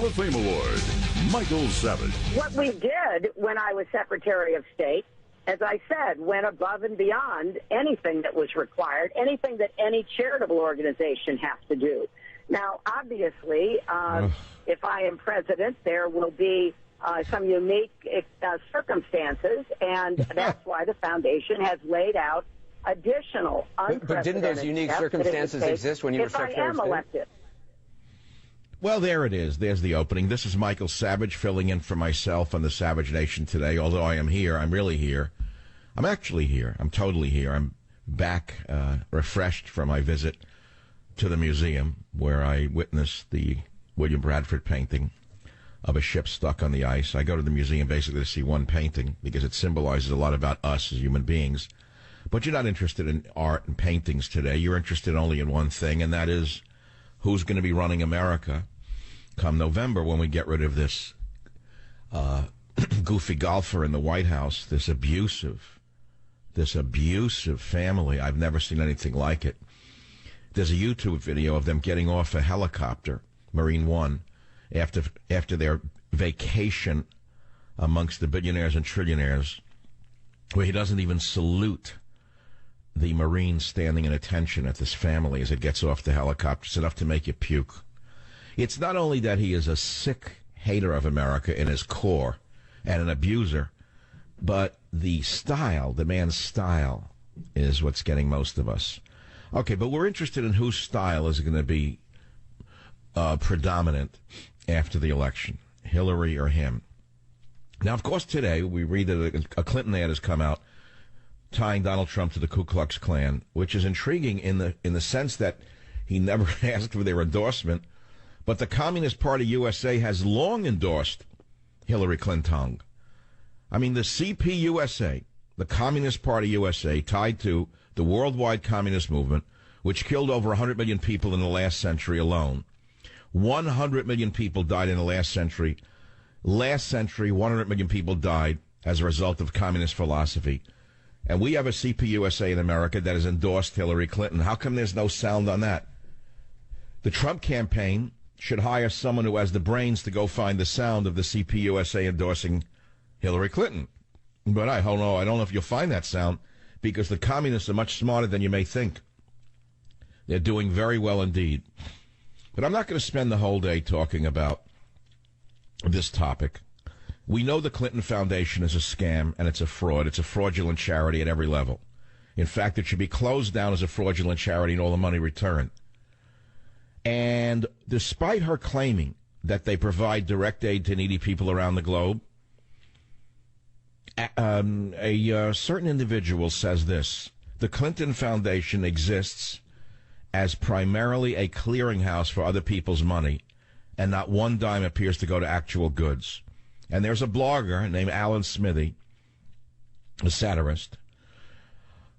of Fame Award, Michael Savage. What we did when I was Secretary of State, as I said, went above and beyond anything that was required, anything that any charitable organization has to do. Now, obviously, if I am president, there will be some unique circumstances, and that's why the foundation has laid out additional unprecedented But didn't those unique circumstances exist when you were Secretary of State? If I am elected. Well, there it is. There's the opening. This is Michael Savage filling in for myself on the Savage Nation today. Although I am here, I'm really here. I'm actually here. I'm totally here. I'm back, refreshed from my visit to the museum where I witnessed the William Bradford painting of a ship stuck on the ice. I go to the museum basically to see one painting because it symbolizes a lot about us as human beings. But you're not interested in art and paintings today. You're interested only in one thing, and that is who's going to be running America come November when we get rid of this goofy golfer in the White House, this abusive family. I've never seen anything like it. There's a YouTube video of them getting off a helicopter, Marine One, after their vacation amongst the billionaires and trillionaires, where he doesn't even salute the Marine standing in attention at this family as it gets off the helicopter. It's enough to make you puke. It's not only that he is a sick hater of America in his core and an abuser, but the style, the man's style, is what's getting most of us. Okay, but we're interested in whose style is going to be predominant after the election, Hillary or him. Now, of course, today we read that a Clinton ad has come out tying Donald Trump to the Ku Klux Klan, which is intriguing in the sense that he never asked for their endorsement, but the Communist Party USA has long endorsed Hillary Clinton. I mean, the CPUSA, the Communist Party USA, tied to the worldwide communist movement, which killed over 100 million people in the last century alone. 100 million people died in the last century. Last century, 100 million people died as a result of communist philosophy. And we have a CPUSA in America that has endorsed Hillary Clinton. How come there's no sound on that? The Trump campaign should hire someone who has the brains to go find the sound of the CPUSA endorsing Hillary Clinton. But I don't know if you'll find that sound, because the communists are much smarter than you may think. They're doing very well indeed. But I'm not going to spend the whole day talking about this topic. We know the Clinton Foundation is a scam and it's a fraud. It's a fraudulent charity at every level. In fact, it should be closed down as a fraudulent charity and all the money returned. And despite her claiming that they provide direct aid to needy people around the globe, a certain individual says this: the Clinton Foundation exists as primarily a clearinghouse for other people's money, and not one dime appears to go to actual goods. And there's a blogger named Alan Smithy, a satirist,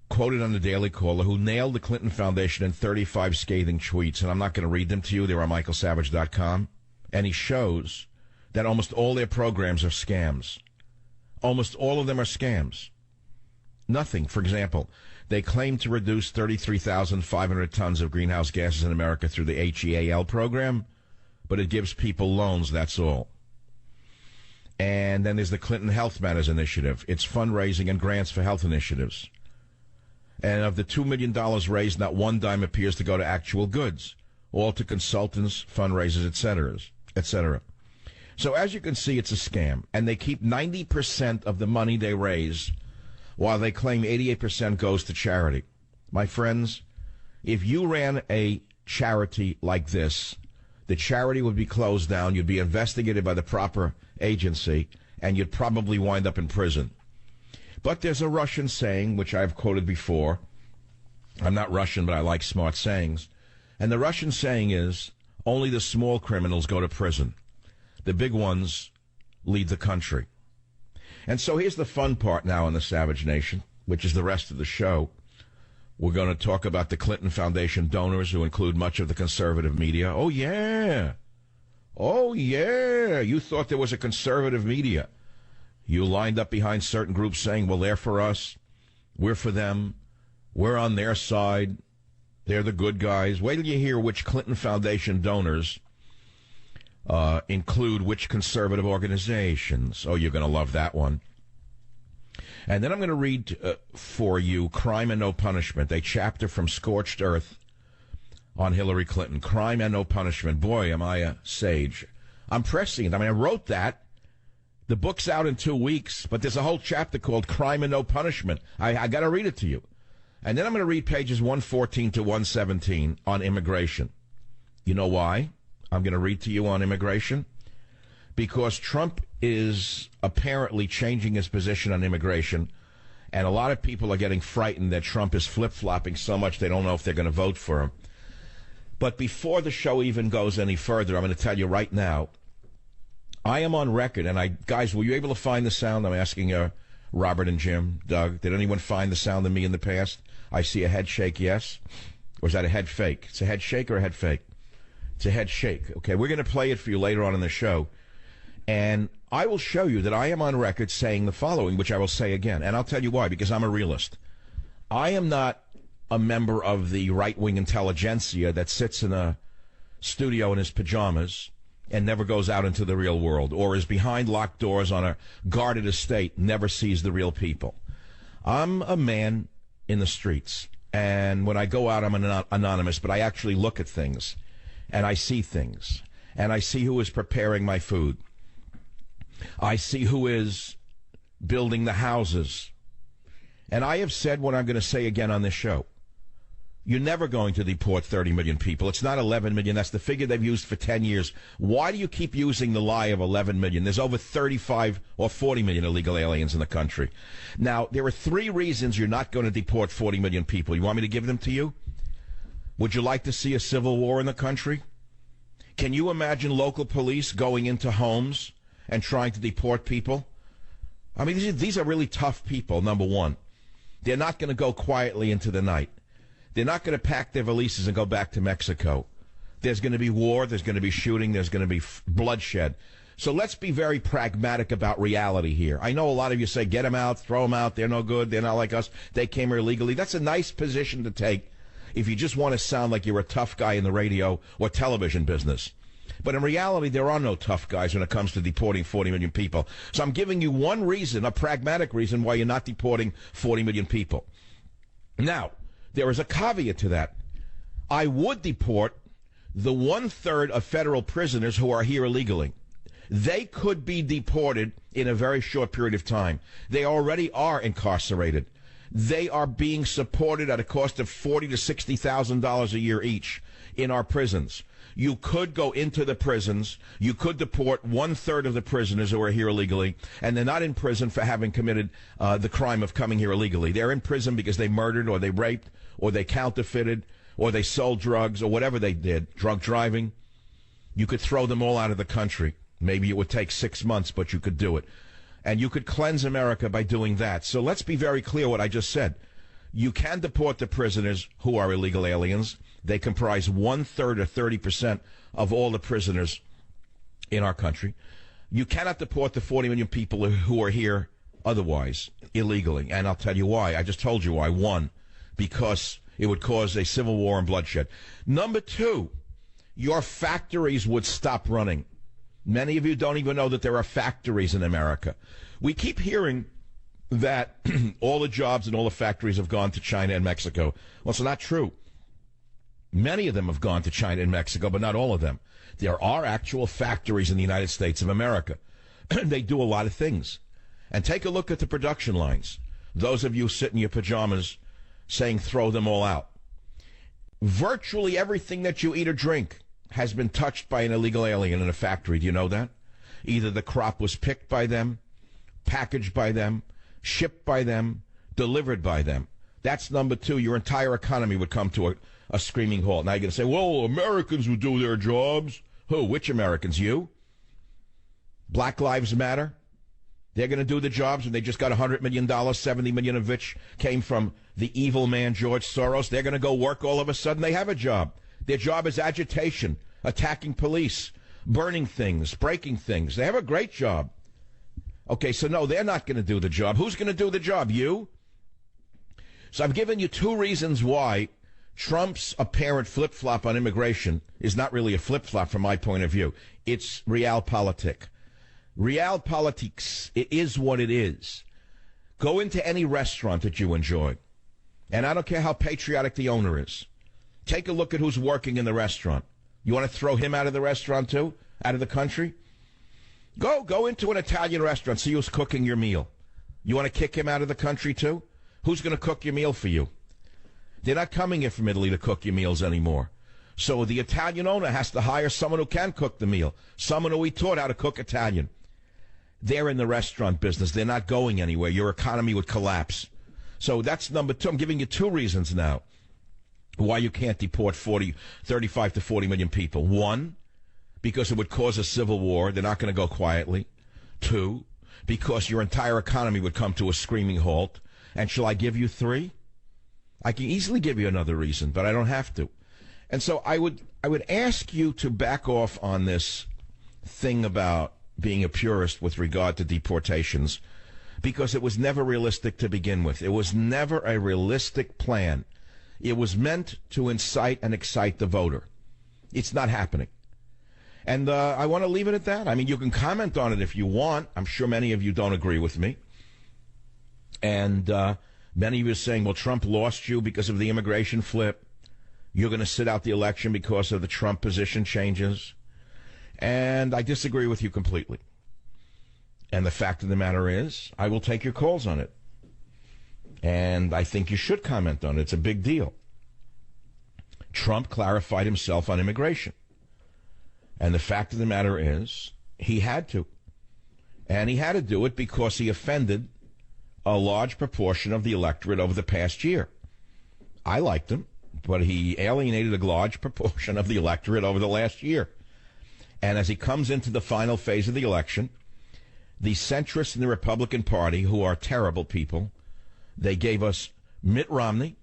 quoted on the Daily Caller, who nailed the Clinton Foundation in 35 scathing tweets, and I'm not going to read them to you. They're on michaelsavage.com. And he shows that almost all their programs are scams. Almost all of them are scams. Nothing. For example, they claim to reduce 33,500 tons of greenhouse gases in America through the HEAL program, but it gives people loans, that's all. And then there's the Clinton Health Matters Initiative. It's fundraising and grants for health initiatives. And of the $2 million raised, not one dime appears to go to actual goods, all to consultants, fundraisers, etc. So as you can see, it's a scam. And they keep 90% of the money they raise, while they claim 88% goes to charity. My friends, if you ran a charity like this, the charity would be closed down, you'd be investigated by the proper agency, and you'd probably wind up in prison. But there's a Russian saying, which I've quoted before. I'm not Russian, but I like smart sayings. And the Russian saying is, only the small criminals go to prison. The big ones lead the country. And so here's the fun part now in the Savage Nation, which is the rest of the show. We're going to talk about the Clinton Foundation donors, who include much of the conservative media. Oh, yeah. You thought there was a conservative media. You lined up behind certain groups saying, well, they're for us, we're for them, we're on their side, they're the good guys. Wait till you hear which Clinton Foundation donors include which conservative organizations. Oh, you're going to love that one. And then I'm going to read for you Crime and No Punishment, a chapter from Scorched Earth on Hillary Clinton. Crime and No Punishment. Boy, am I a sage. I'm prescient. I mean, I wrote that. The book's out in 2 weeks, but there's a whole chapter called Crime and No Punishment. I got to read it to you. And then I'm going to read pages 114 to 117 on immigration. You know why I'm going to read to you on immigration? Because Trump is apparently changing his position on immigration, and a lot of people are getting frightened that Trump is flip-flopping so much they don't know if they're going to vote for him. But before the show even goes any further, I'm going to tell you right now, I am on record, and guys, were you able to find the sound? I'm asking Robert and Jim, Doug, did anyone find the sound of me in the past? I see a head shake, yes? Or is that a head fake? It's a head shake or a head fake? It's a head shake. Okay, we're going to play it for you later on in the show. And I will show you that I am on record saying the following, which I will say again. And I'll tell you why, because I'm a realist. I am not a member of the right-wing intelligentsia that sits in a studio in his pajamas and never goes out into the real world, or is behind locked doors on a guarded estate, never sees the real people. I'm a man in the streets, and when I go out, I'm anonymous, but I actually look at things, and I see things, and I see who is preparing my food. I see who is building the houses. And I have said what I'm going to say again on this show. You're never going to deport 30 million people. It's not 11 million. That's the figure they've used for 10 years. Why do you keep using the lie of 11 million? There's over 35 or 40 million illegal aliens in the country. Now, there are 3 reasons you're not going to deport 40 million people. You want me to give them to you? Would you like to see a civil war in the country? Can you imagine local police going into homes and trying to deport people? I mean, these are really tough people, number one. They're not going to go quietly into the night. They're not going to pack their valises and go back to Mexico. There's going to be war. There's going to be shooting. There's going to be bloodshed. So let's be very pragmatic about reality here. I know a lot of you say, get them out, throw them out. They're no good. They're not like us. They came here illegally. That's a nice position to take if you just want to sound like you're a tough guy in the radio or television business. But in reality, there are no tough guys when it comes to deporting 40 million people. So I'm giving you one reason, a pragmatic reason, why you're not deporting 40 million people. Now, there is a caveat to that. I would deport the 1/3 of federal prisoners who are here illegally. They could be deported in a very short period of time. They already are incarcerated. They are being supported at a cost of $40,000 to $60,000 a year each in our prisons. You could go into the prisons. You could deport 1/3 of the prisoners who are here illegally, and they're not in prison for having committed the crime of coming here illegally. They're in prison because they murdered or they raped or they counterfeited or they sold drugs or whatever they did, drunk driving. You could throw them all out of the country. Maybe it would take 6 months, but you could do it. And you could cleanse America by doing that. So let's be very clear what I just said. You can deport the prisoners who are illegal aliens. They comprise 1/3 or 30% of all the prisoners in our country. You cannot deport the 40 million people who are here otherwise, illegally. And I'll tell you why. I just told you why. 1, because it would cause a civil war and bloodshed. Number 2, your factories would stop running. Many of you don't even know that there are factories in America. We keep hearing that all the jobs and all the factories have gone to China and Mexico. Well, it's not true. Many of them have gone to China and Mexico, but not all of them. There are actual factories in the United States of America. They do a lot of things. And take a look at the production lines. Those of you sit in your pajamas saying throw them all out. Virtually everything that you eat or drink has been touched by an illegal alien in a factory. Do you know that? Either the crop was picked by them, packaged by them, shipped by them, delivered by them. That's number 2. Your entire economy would come to a screaming halt. Now you're going to say, well, Americans would do their jobs. Who? Which Americans? You? Black Lives Matter? They're going to do the jobs, and they just got $100 million, $70 million of which came from the evil man George Soros. They're going to go work all of a sudden. They have a job. Their job is agitation, attacking police, burning things, breaking things. They have a great job. Okay, so no, they're not going to do the job. Who's going to do the job? You? So I've given you 2 reasons why Trump's apparent flip-flop on immigration is not really a flip-flop from my point of view. It's realpolitik. Realpolitics, it is what it is. Go into any restaurant that you enjoy, and I don't care how patriotic the owner is. Take a look at who's working in the restaurant. You want to throw him out of the restaurant too? Out of the country? Go into an Italian restaurant, see who's cooking your meal. You want to kick him out of the country too? Who's going to cook your meal for you? They're not coming here from Italy to cook your meals anymore. So the Italian owner has to hire someone who can cook the meal, someone who he taught how to cook Italian. They're in the restaurant business. They're not going anywhere. Your economy would collapse. So that's number two. I'm giving you two reasons now why you can't deport 35 to 40 million people. One, because it would cause a civil war. They're not going to go quietly. Two, because your entire economy would come to a screaming halt. And shall I give you three? I can easily give you another reason, but I don't have to. And so I would ask you to back off on this thing about being a purist with regard to deportations, because it was never realistic to begin with. It was never a realistic plan. It was meant to incite and excite the voter. It's not happening. And I want to leave it at that. I mean, you can comment on it if you want. I'm sure many of you don't agree with me. And many of you are saying, well, Trump lost you because of the immigration flip. You're going to sit out the election because of the Trump position changes. And I disagree with you completely. And the fact of the matter is, I will take your calls on it. And I think you should comment on it. It's a big deal. Trump clarified himself on immigration. And the fact of the matter is, he had to. And he had to do it because he offended a large proportion of the electorate over the past year. I liked him, but he alienated a large proportion of the electorate over the last year. And as he comes into the final phase of the election, the centrists in the Republican Party, who are terrible people, they gave us Mitt Romney.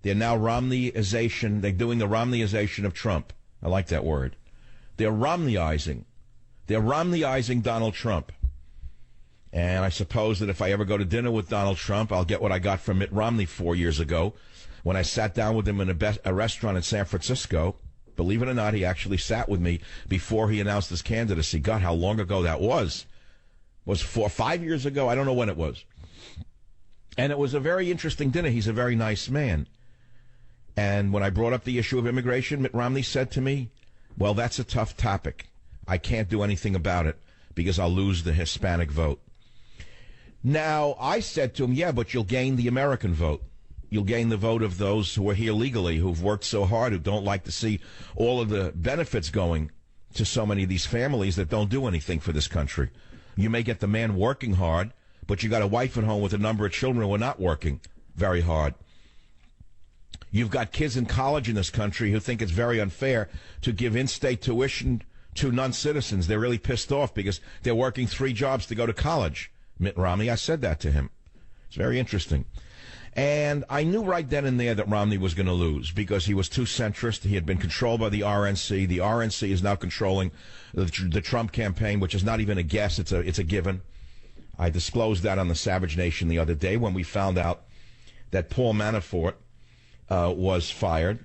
They're now Romneyization. They're doing the Romneyization of Trump. I like that word. They're Romneyizing. They're Romneyizing Donald Trump. And I suppose that if I ever go to dinner with Donald Trump, I'll get what I got from Mitt Romney 4 years ago when I sat down with him in a restaurant in San Francisco. Believe it or not, he actually sat with me before he announced his candidacy. God, how long ago that was. It was 4 or 5 years ago. I don't know when it was. And it was a very interesting dinner. He's a very nice man. And when I brought up the issue of immigration, Mitt Romney said to me, well, that's a tough topic. I can't do anything about it because I'll lose the Hispanic vote. Now, I said to him, yeah, but you'll gain the American vote. You'll gain the vote of those who are here legally, who've worked so hard, who don't like to see all of the benefits going to so many of these families that don't do anything for this country. You may get the man working hard, but you got a wife at home with a number of children who are not working very hard. You've got kids in college in this country who think it's very unfair to give in-state tuition to non-citizens. They're really pissed off because they're working 3 jobs to go to college. Mitt Romney, I said that to him. It's very interesting. And I knew right then and there that Romney was going to lose because he was too centrist. He had been controlled by the RNC. The RNC is now controlling the Trump campaign, which is not even a guess. It's a given. I disclosed that on the Savage Nation the other day when we found out that Paul Manafort was fired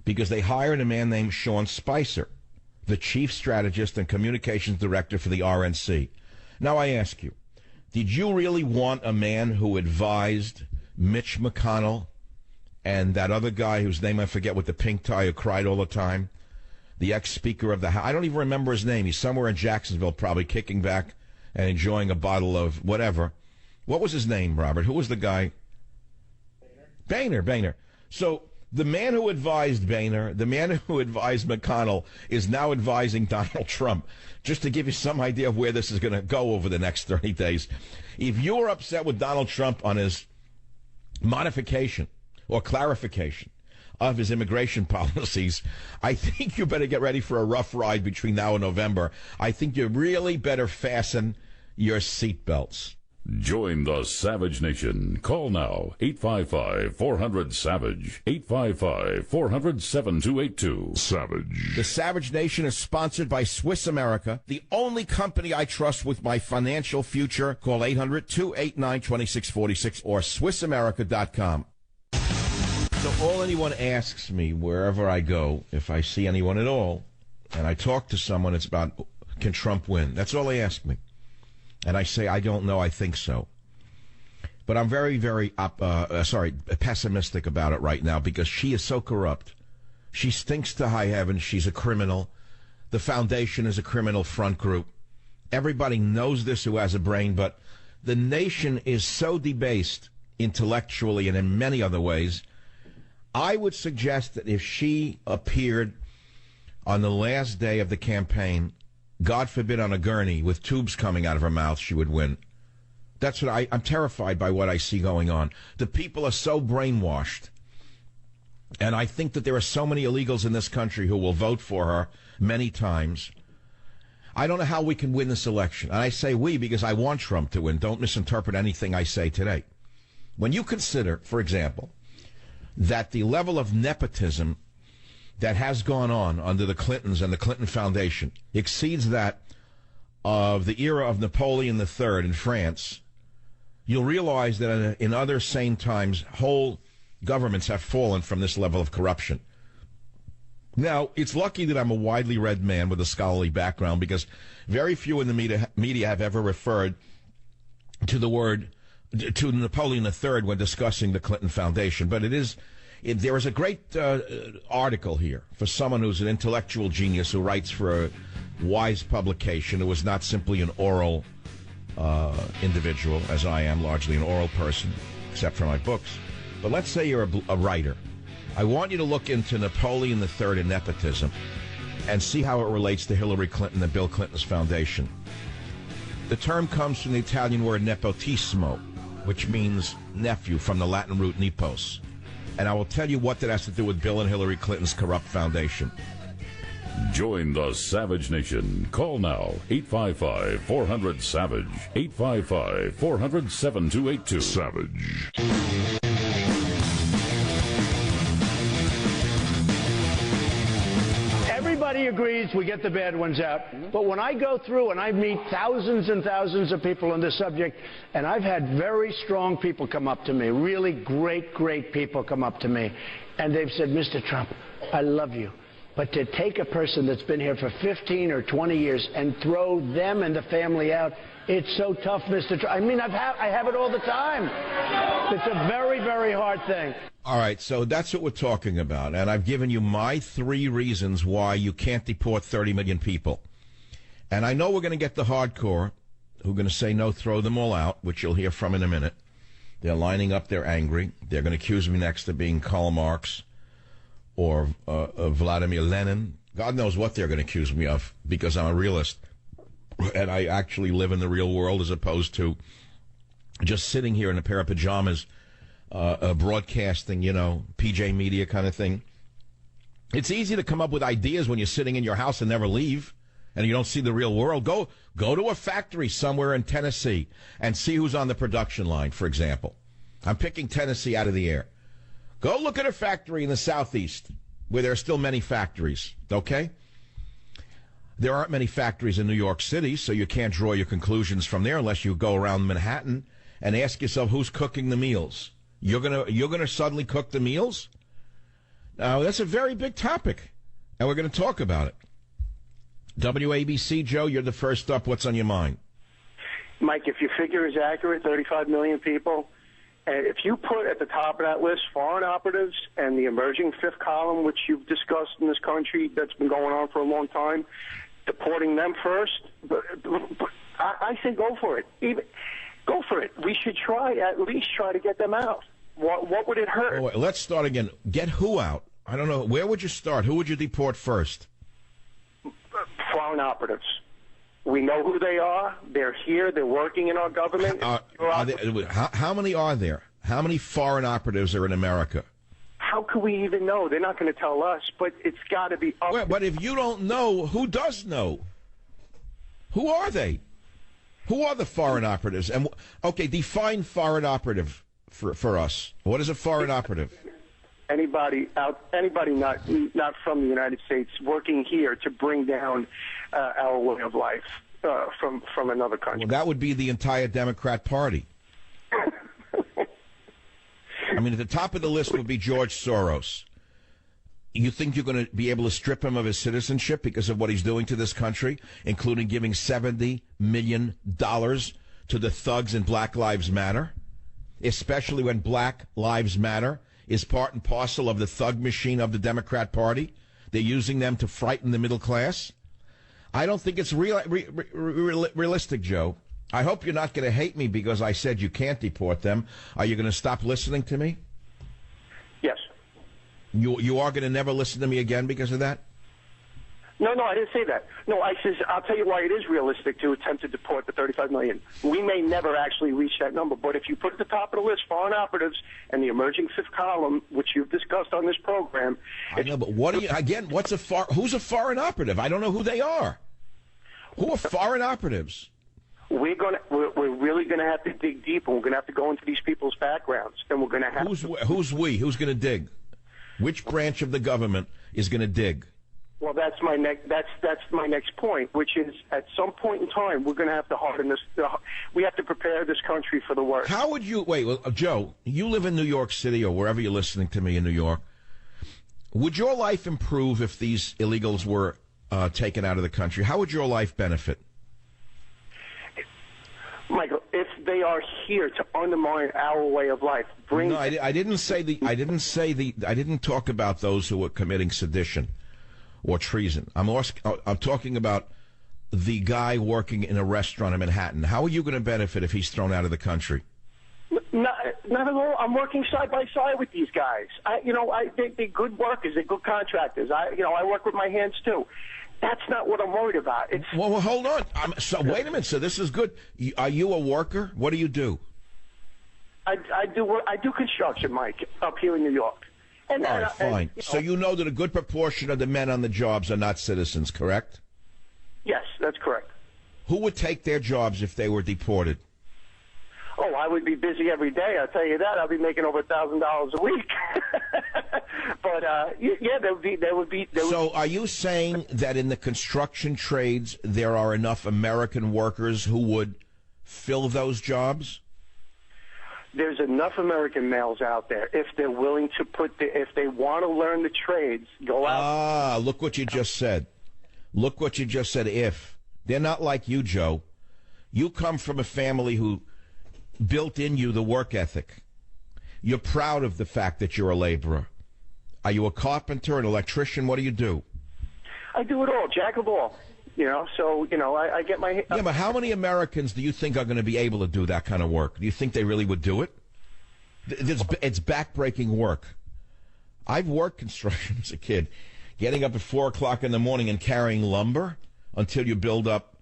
because they hired a man named Sean Spicer, the chief strategist and communications director for the RNC. Now I ask you, did you really want a man who advised Mitch McConnell and that other guy whose name I forget with the pink tie who cried all the time, the ex-speaker of the House? I don't even remember his name. He's somewhere in Jacksonville probably kicking back and enjoying a bottle of whatever. What was his name, Robert? Who was the guy? Boehner. So the man who advised Boehner, the man who advised McConnell, is now advising Donald Trump. Just to give you some idea of where this is going to go over the next 30 days. If you're upset with Donald Trump on his modification or clarification of his immigration policies, I think you better get ready for a rough ride between now and November. I think you really better fasten your seatbelts. Join the Savage Nation. Call now, 855-400-SAVAGE, 855-400-7282. Savage. The Savage Nation is sponsored by Swiss America, the only company I trust with my financial future. Call 800-289-2646 or SwissAmerica.com. So all anyone asks me wherever I go, if I see anyone at all, and I talk to someone, it's about, can Trump win? That's all they ask me. And I say, I don't know, I think so. But I'm very, very pessimistic about it right now because she is so corrupt. She stinks to high heaven. She's a criminal. The foundation is a criminal front group. Everybody knows this who has a brain, but the nation is so debased intellectually and in many other ways. I would suggest that if she appeared on the last day of the campaign, God forbid on a gurney with tubes coming out of her mouth, she would win. That's what I'm terrified by what I see going on. The people are so brainwashed. And I think that there are so many illegals in this country who will vote for her many times. I don't know how we can win this election. And I say we because I want Trump to win. Don't misinterpret anything I say today. When you consider, for example, that the level of nepotism that has gone on under the Clintons and the Clinton Foundation exceeds that of the era of Napoleon III in France, you'll realize that in other sane times, whole governments have fallen from this level of corruption. Now, it's lucky that I'm a widely read man with a scholarly background because very few in the media have ever referred to the word to Napoleon III when discussing the Clinton Foundation. But there is a great article here for someone who's an intellectual genius who writes for a wise publication who is not simply an oral individual, as I am, largely an oral person, except for my books. But let's say you're a writer. I want you to look into Napoleon III and nepotism and see how it relates to Hillary Clinton and Bill Clinton's foundation. The term comes from the Italian word nepotismo, which means nephew, from the Latin root nepos. And I will tell you what that has to do with Bill and Hillary Clinton's corrupt foundation. Join the Savage Nation. Call now, 855-400-SAVAGE, 855-400-7282. Savage. Everybody agrees we get the bad ones out. But when I go through and I meet thousands and thousands of people on this subject, and I've had very strong people come up to me, really great people come up to me, and they've said, Mr. Trump, I love you. But to take a person that's been here for 15 or 20 years and throw them and the family out, it's so tough, Mr. Trump. I mean, I have it all the time. It's a very, very hard thing. All right, so that's what we're talking about. And I've given you my 3 reasons why you can't deport 30 million people. And I know we're going to get the hardcore who are going to say, no, throw them all out, which you'll hear from in a minute. They're lining up. They're angry. They're going to accuse me next of being Karl Marx or Vladimir Lenin. God knows what they're going to accuse me of because I'm a realist. And I actually live in the real world as opposed to just sitting here in a pair of pajamas, broadcasting, PJ Media kind of thing. It's easy to come up with ideas when you're sitting in your house and never leave and you don't see the real world. Go to a factory somewhere in Tennessee and see who's on the production line, for example. I'm picking Tennessee out of the air. Go look at a factory in the Southeast where there are still many factories, okay? There aren't many factories in New York City, so you can't draw your conclusions from there unless you go around Manhattan and ask yourself who's cooking the meals. You're gonna suddenly cook the meals? Now, that's a very big topic, and we're going to talk about it. WABC, Joe, you're the first up. What's on your mind? Mike, if your figure is accurate, 35 million people, and if you put at the top of that list foreign operatives and the emerging fifth column, which you've discussed in this country that's been going on for a long time, deporting them first, I say go for it. Go for it. We should at least try to get them out. What would it hurt? Oh, wait, let's start again. Get who out? I don't know. Where would you start? Who would you deport first? Foreign operatives. We know who they are. They're here. They're working in our government. How many are there? How many foreign operatives are in America? How could we even know? They're not going to tell us, but it's got to be up. But if you don't know, who does know? Who are they? Who are the foreign operatives? And okay, define foreign operative for us. What is a foreign operative? Anybody not from the United States working here to bring down our way of life from another country. Well, that would be the entire Democrat Party. I mean, at the top of the list would be George Soros. You think you're going to be able to strip him of his citizenship because of what he's doing to this country, including giving $70 million to the thugs in Black Lives Matter, especially when Black Lives Matter is part and parcel of the thug machine of the Democrat Party? They're using them to frighten the middle class. I don't think it's realistic, Joe. I hope you're not going to hate me because I said you can't deport them. Are you going to stop listening to me? Yes. You are going to never listen to me again because of that? No, I didn't say that. No, I says I'll tell you why it is realistic to attempt to deport the 35 million. We may never actually reach that number, but if you put at the top of the list foreign operatives and the emerging fifth column, which you've discussed on this program. I know, but what do you again? Who's a foreign operative? I don't know who they are. Who are foreign operatives? We're really going to have to dig deep, and we're going to have to go into these people's backgrounds, and we're going to have. Who's we? Who's going to dig? Which branch of the government is going to dig? Well, that's my next point, which is at some point in time we're going to have to harden this. We have to prepare this country for the worst. How would you wait? Well, Joe, you live in New York City or wherever you're listening to me in New York. Would your life improve if these illegals were taken out of the country? How would your life benefit? Michael, if they are here to undermine our way of life, No, I didn't talk about those who were committing sedition or treason. I'm talking about the guy working in a restaurant in Manhattan. How are you going to benefit if he's thrown out of the country? Not at all. I'm working side by side with these guys. They're good workers. They're good contractors. I work with my hands too. That's not what I'm worried about. Well, hold on. Wait a minute. So this is good. Are you a worker? What do you do? I do construction, Mike, up here in New York. All right, fine. So you know that a good proportion of the men on the jobs are not citizens, correct? Yes, that's correct. Who would take their jobs if they were deported? Oh, I would be busy every day. I'll tell you that. I'll be making over $1,000 a week. But yeah, there would be. So, are you saying that in the construction trades there are enough American workers who would fill those jobs? There's enough American males out there if they're willing to if they want to learn the trades, go out. Ah, look what you just said. Look what you just said. If they're not like you, Joe, you come from a family who built in you the work ethic. You're proud of the fact that you're a laborer. Are you a carpenter, an electrician? What do you do? I do it all, jack of all. I get my... Yeah, but how many Americans do you think are going to be able to do that kind of work? Do you think they really would do it? It's backbreaking work. I've worked construction as a kid, getting up at 4 o'clock in the morning and carrying lumber until you build up,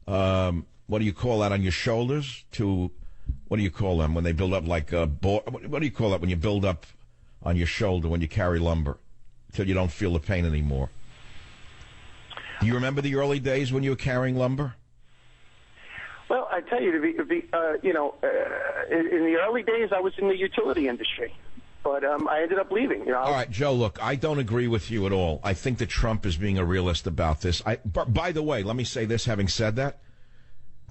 what do you call that, on your shoulders? What do you call them when they build up like a board? What do you call that when you build up on your shoulder when you carry lumber until you don't feel the pain anymore? Do you remember the early days when you were carrying lumber? Well, I tell you, in the early days, I was in the utility industry, but I ended up leaving. All right, Joe, look, I don't agree with you at all. I think that Trump is being a realist about this. By the way, let me say this, having said that,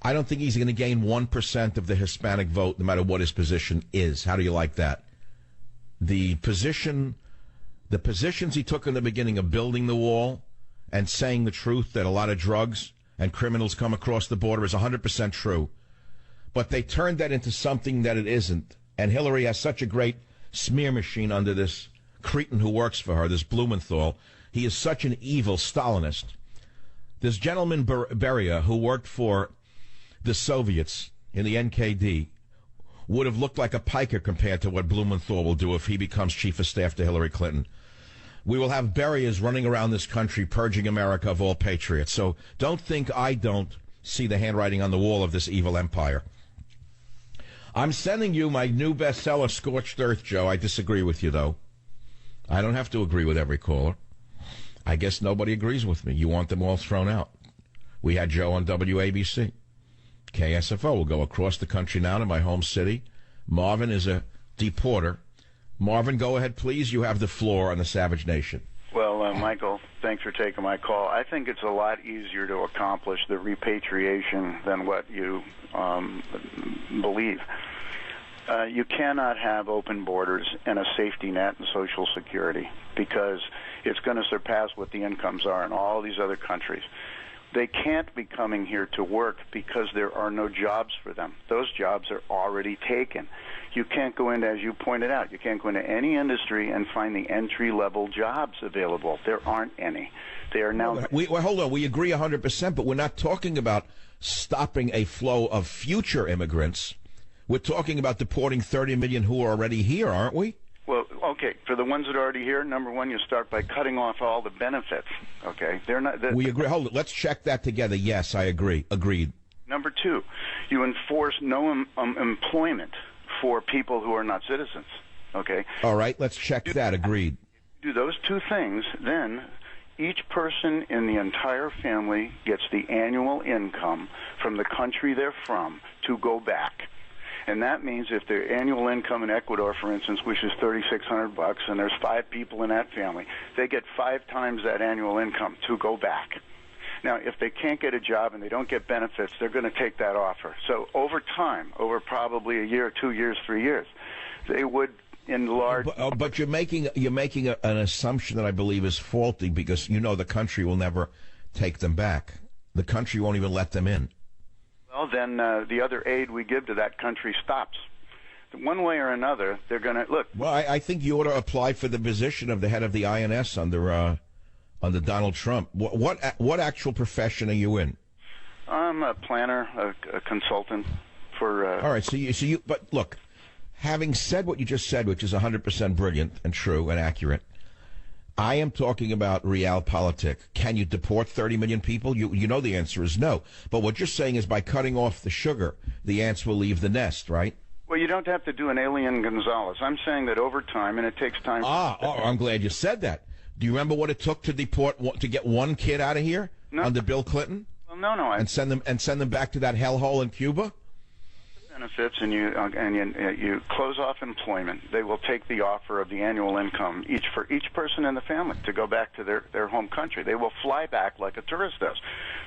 I don't think he's going to gain 1% of the Hispanic vote, no matter what his position is. How do you like that? The positions he took in the beginning of building the wall and saying the truth that a lot of drugs and criminals come across the border is 100% true. But they turned that into something that it isn't. And Hillary has such a great smear machine under this cretin who works for her, this Blumenthal. He is such an evil Stalinist. This gentleman, Beria, who worked for the Soviets in the NKD, would have looked like a piker compared to what Blumenthal will do if he becomes chief of staff to Hillary Clinton. We will have Berias running around this country purging America of all patriots. So don't think I don't see the handwriting on the wall of this evil empire. I'm sending you my new bestseller, Scorched Earth, Joe. I disagree with you, though. I don't have to agree with every caller. I guess nobody agrees with me. You want them all thrown out. We had Joe on WABC. KSFO will go across the country now to my home city. Marvin is a deporter. Marvin, go ahead, please. You have the floor on the Savage Nation. Well, Michael, thanks for taking my call. I think it's a lot easier to accomplish the repatriation than what you believe. You cannot have open borders and a safety net and Social Security because it's going to surpass what the incomes are in all these other countries. They can't be coming here to work because there are no jobs for them. Those jobs are already taken. You can't go into, as you pointed out, you can't go into any industry and find the entry-level jobs available. There aren't any. They are now... Hold on. We agree 100%, but we're not talking about stopping a flow of future immigrants. We're talking about deporting 30 million who are already here, aren't we? Well, okay, for the ones that are already here, number one, you start by cutting off all the benefits, okay? They're not. We agree. Hold on. Let's check that together. Yes, I agree. Agreed. Number two, you enforce no employment for people who are not citizens, okay? All right, let's check that. Agreed. Do those two things, then each person in the entire family gets the annual income from the country they're from to go back. And that means if their annual income in Ecuador, for instance, which is $3,600, and there's 5 people in that family, they get 5 times that annual income to go back. Now, if they can't get a job and they don't get benefits, they're going to take that offer. So over time, over probably a year, 2 years, 3 years, they would enlarge. But you're making an assumption that I believe is faulty because you know the country will never take them back. The country won't even let them in. Well, then the other aid we give to that country stops. One way or another, they're going to look. Well, I think you ought to apply for the position of the head of the INS under Donald Trump. What actual profession are you in? I'm a planner, a consultant for. All right, so you. But look, having said what you just said, which is 100% brilliant and true and accurate, I am talking about realpolitik. Can you deport 30 million people? You know the answer is no. But what you're saying is by cutting off the sugar, the ants will leave the nest, right? Well, you don't have to do an Alien Gonzalez. I'm saying that over time, and it takes time. I'm glad you said that. Do you remember what it took to get one kid out of here under Bill Clinton? Well, no. And send them back to that hellhole in Cuba? Benefits and you close off employment. They will take the offer of the annual income for each person in the family to go back to their home country. They will fly back like a tourist does.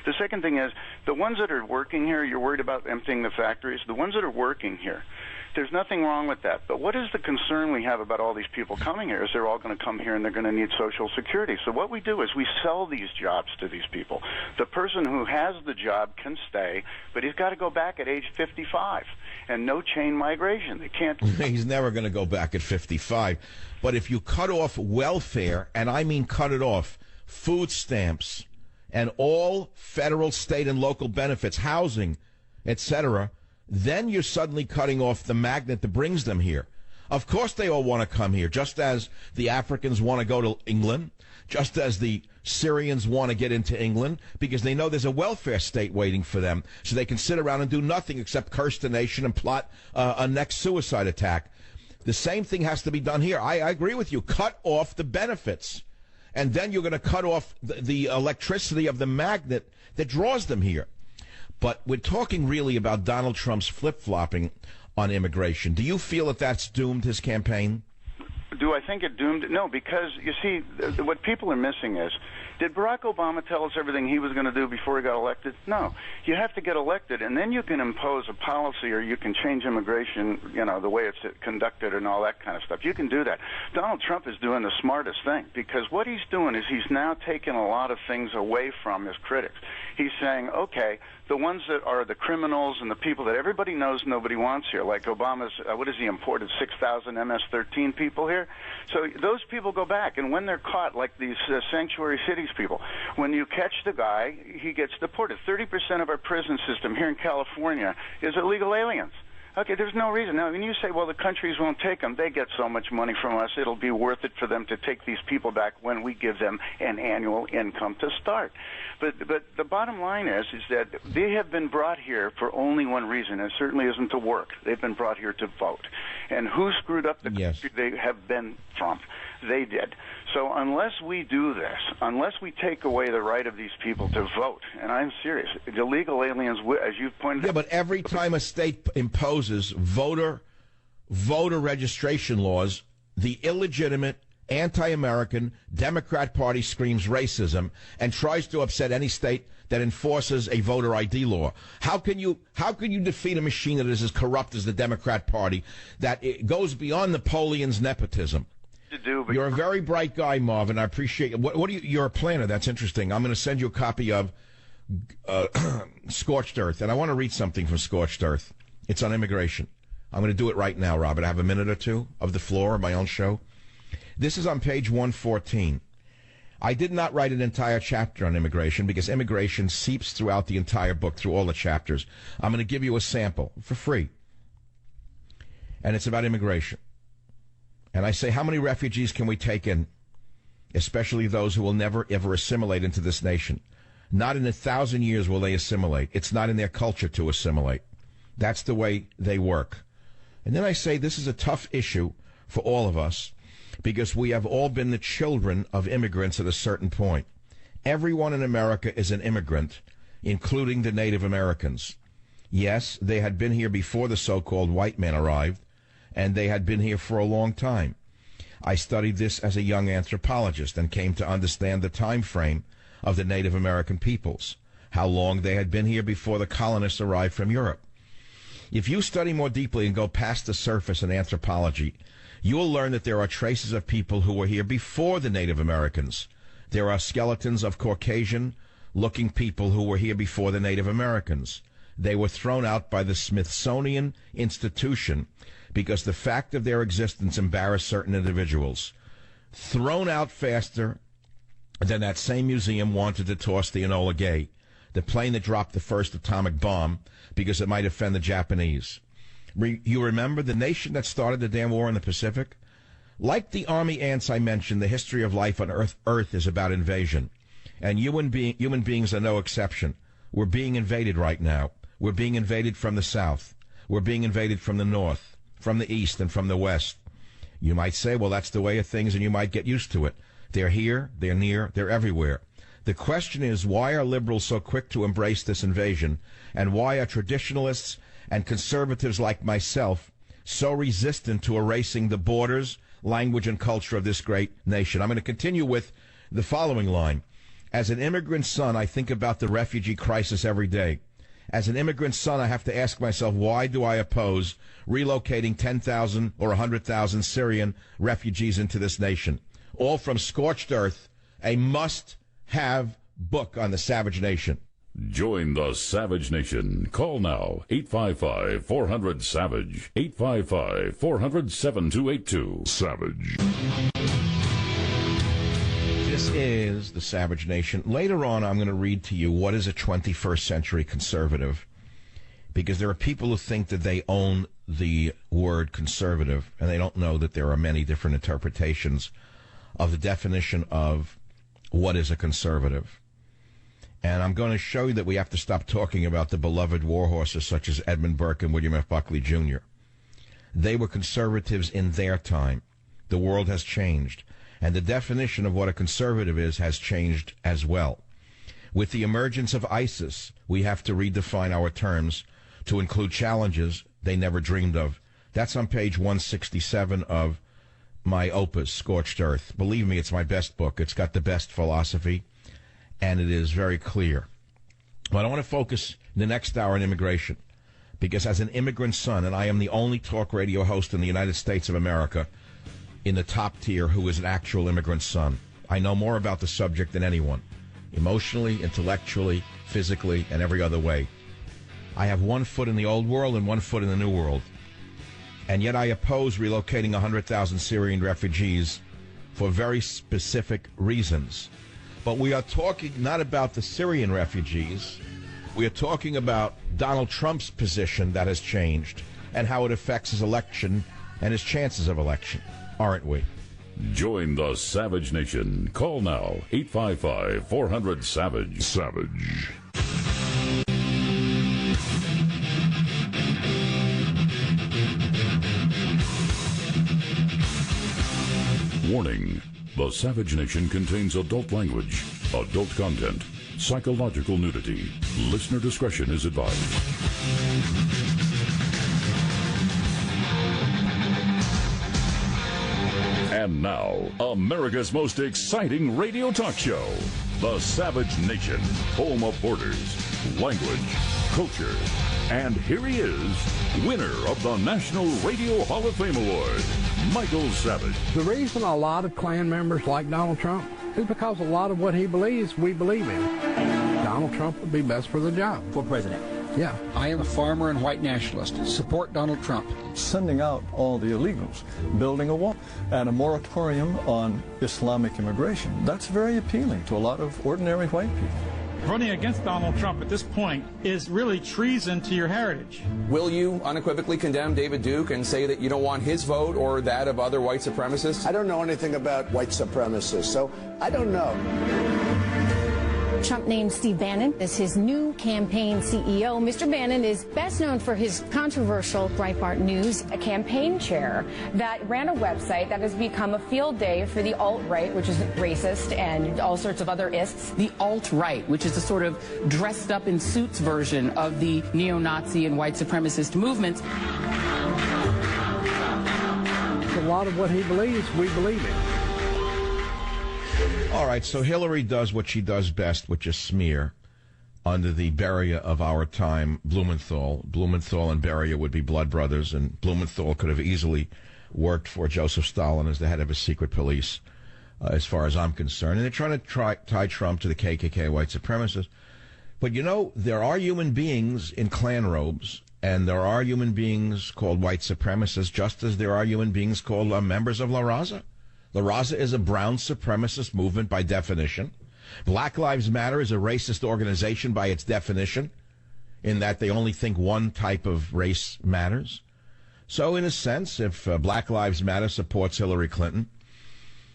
The second thing is the ones that are working here, you're worried about emptying the factories. The ones that are working here, there's nothing wrong with that. But what is the concern we have about all these people coming here is they're all going to come here and they're going to need Social Security. So what we do is we sell these jobs to these people. The person who has the job can stay, but he's got to go back at age 55. And no chain migration. They can't. He's never going to go back at 55. But if you cut off welfare, and I mean cut it off, food stamps, and all federal, state, and local benefits, housing, etc., then you're suddenly cutting off the magnet that brings them here. Of course they all want to come here, just as the Africans want to go to England, just as the Syrians want to get into England, because they know there's a welfare state waiting for them, so they can sit around and do nothing except curse the nation and plot a next suicide attack. The same thing has to be done here. I agree with you. Cut off the benefits, and then you're going to cut off the electricity of the magnet that draws them here. But we're talking really about Donald Trump's flip-flopping on immigration. Do you feel that that's doomed his campaign? Do I think it doomed? No, because, you see, what people are missing is, did Barack Obama tell us everything he was going to do before he got elected? No. You have to get elected, and then you can impose a policy or you can change immigration, the way it's conducted and all that kind of stuff. You can do that. Donald Trump is doing the smartest thing, because what he's doing is he's now taking a lot of things away from his critics. He's saying, okay, the ones that are the criminals and the people that everybody knows nobody wants here, like Obama's, he imported 6,000 MS-13 people here. So those people go back, and when they're caught, like these sanctuary cities people, when you catch the guy, he gets deported. 30% of our prison system here in California is illegal aliens. Okay, there's no reason. Now, when you say, well, the countries won't take them, they get so much money from us, it'll be worth it for them to take these people back when we give them an annual income to start. But the bottom line is that they have been brought here for only one reason, and it certainly isn't to work. They've been brought here to vote. And who screwed up the country they have been from? They did. So unless we do this, unless we take away the right of these people to vote, and I'm serious, illegal aliens, as you've pointed out. Yeah, but every time a state imposes voter registration laws, the illegitimate anti-American, Democrat Party screams racism and tries to upset any state that enforces a voter ID law. How can you defeat a machine that is as corrupt as the Democrat Party, that it goes beyond Napoleon's nepotism? You're a very bright guy, Marvin. I appreciate it. What do you? You're a planner. That's interesting. I'm going to send you a copy of Scorched Earth, and I want to read something from Scorched Earth. It's on immigration. I'm going to do it right now, Robert. I have a minute or two of the floor of my own show. This is on page 114. I did not write an entire chapter on immigration because immigration seeps throughout the entire book, through all the chapters. I'm going to give you a sample for free. And it's about immigration. And I say, how many refugees can we take in, especially those who will never, ever assimilate into this nation? Not in 1,000 years will they assimilate. It's not in their culture to assimilate. That's the way they work. And then I say this is a tough issue for all of us because we have all been the children of immigrants at a certain point. Everyone in America is an immigrant, including the Native Americans. Yes, they had been here before the so-called white man arrived, and they had been here for a long time. I studied this as a young anthropologist and came to understand the time frame of the Native American peoples, how long they had been here before the colonists arrived from Europe. If you study more deeply and go past the surface in anthropology, you will learn that there are traces of people who were here before the Native Americans. There are skeletons of Caucasian-looking people who were here before the Native Americans. They were thrown out by the Smithsonian Institution because the fact of their existence embarrassed certain individuals. Thrown out faster than that same museum wanted to toss the Enola Gay, the plane that dropped the first atomic bomb, because it might offend the Japanese. You remember the nation that started the damn war in the Pacific? Like the army ants I mentioned, the history of life on Earth is about invasion. And human beings are no exception. We're being invaded right now. We're being invaded from the south. We're being invaded from the north, from the east, and from the west. You might say, well, that's the way of things, and you might get used to it. They're here, they're near, they're everywhere. The question is, why are liberals so quick to embrace this invasion, and why are traditionalists and conservatives like myself so resistant to erasing the borders, language, and culture of this great nation? I'm going to continue with the following line. As an immigrant son, I think about the refugee crisis every day. As an immigrant son, I have to ask myself, why do I oppose relocating 10,000 or 100,000 Syrian refugees into this nation? All from Scorched Earth, a must-have book on the Savage Nation. Join the Savage Nation. Call now, 855-400-SAVAGE, 855-400-7282. Savage. This is the Savage Nation. Later on, I'm going to read to you what is a 21st century conservative, because there are people who think that they own the word conservative, and they don't know that there are many different interpretations of the definition of what is a conservative. And I'm going to show you that we have to stop talking about the beloved war horses such as Edmund Burke and William F. Buckley Jr. They were conservatives in their time. The world has changed, and the definition of what a conservative is has changed as well. With the emergence of ISIS, we have to redefine our terms to include challenges they never dreamed of. That's on page 167 of my opus, Scorched Earth. Believe me, it's my best book. It's got the best philosophy, and it is very clear. But I want to focus the next hour on immigration, because as an immigrant son, and I am the only talk radio host in the United States of America in the top tier who is an actual immigrant son, I know more about the subject than anyone, emotionally, intellectually, physically, and every other way. I have one foot in the old world and one foot in the new world. And yet I oppose relocating 100,000 Syrian refugees for very specific reasons. But we are talking not about the Syrian refugees. We are talking about Donald Trump's position that has changed and how it affects his election and his chances of election, aren't we? Join the Savage Nation. Call now, 855-400-SAVAGE. Savage. Warning. The Savage Nation contains adult language, adult content, psychological nudity. Listener discretion is advised. And now, America's most exciting radio talk show, The Savage Nation, home of borders, language, culture. And here he is, winner of the National Radio Hall of Fame Award, Michael Savage. The reason a lot of Klan members like Donald Trump is because a lot of what he believes, we believe in. Donald Trump would be best for the job. For president. Yeah. I am a farmer and white nationalist. Support Donald Trump. Sending out all the illegals, building a wall, and a moratorium on Islamic immigration. That's very appealing to a lot of ordinary white people. Running against Donald Trump at this point is really treason to your heritage. Will you unequivocally condemn David Duke and say that you don't want his vote or that of other white supremacists? I don't know anything about white supremacists, so I don't know. Trump named Steve Bannon as his new campaign CEO. Mr. Bannon is best known for his controversial Breitbart News, a campaign chair that ran a website that has become a field day for the alt-right, which is racist and all sorts of other ists. The alt-right, which is a sort of dressed up in suits version of the neo-Nazi and white supremacist movements. A lot of what he believes, we believe in. All right, so Hillary does what she does best, which is smear under the Beria of our time, Blumenthal. Blumenthal and Beria would be blood brothers, and Blumenthal could have easily worked for Joseph Stalin as the head of his secret police, as far as I'm concerned. And they're trying to tie Trump to the KKK white supremacists. But, you know, there are human beings in Klan robes, and there are human beings called white supremacists, just as there are human beings called members of La Raza. La Raza is a brown supremacist movement by definition. Black Lives Matter is a racist organization by its definition, in that they only think one type of race matters. So, in a sense, if Black Lives Matter supports Hillary Clinton,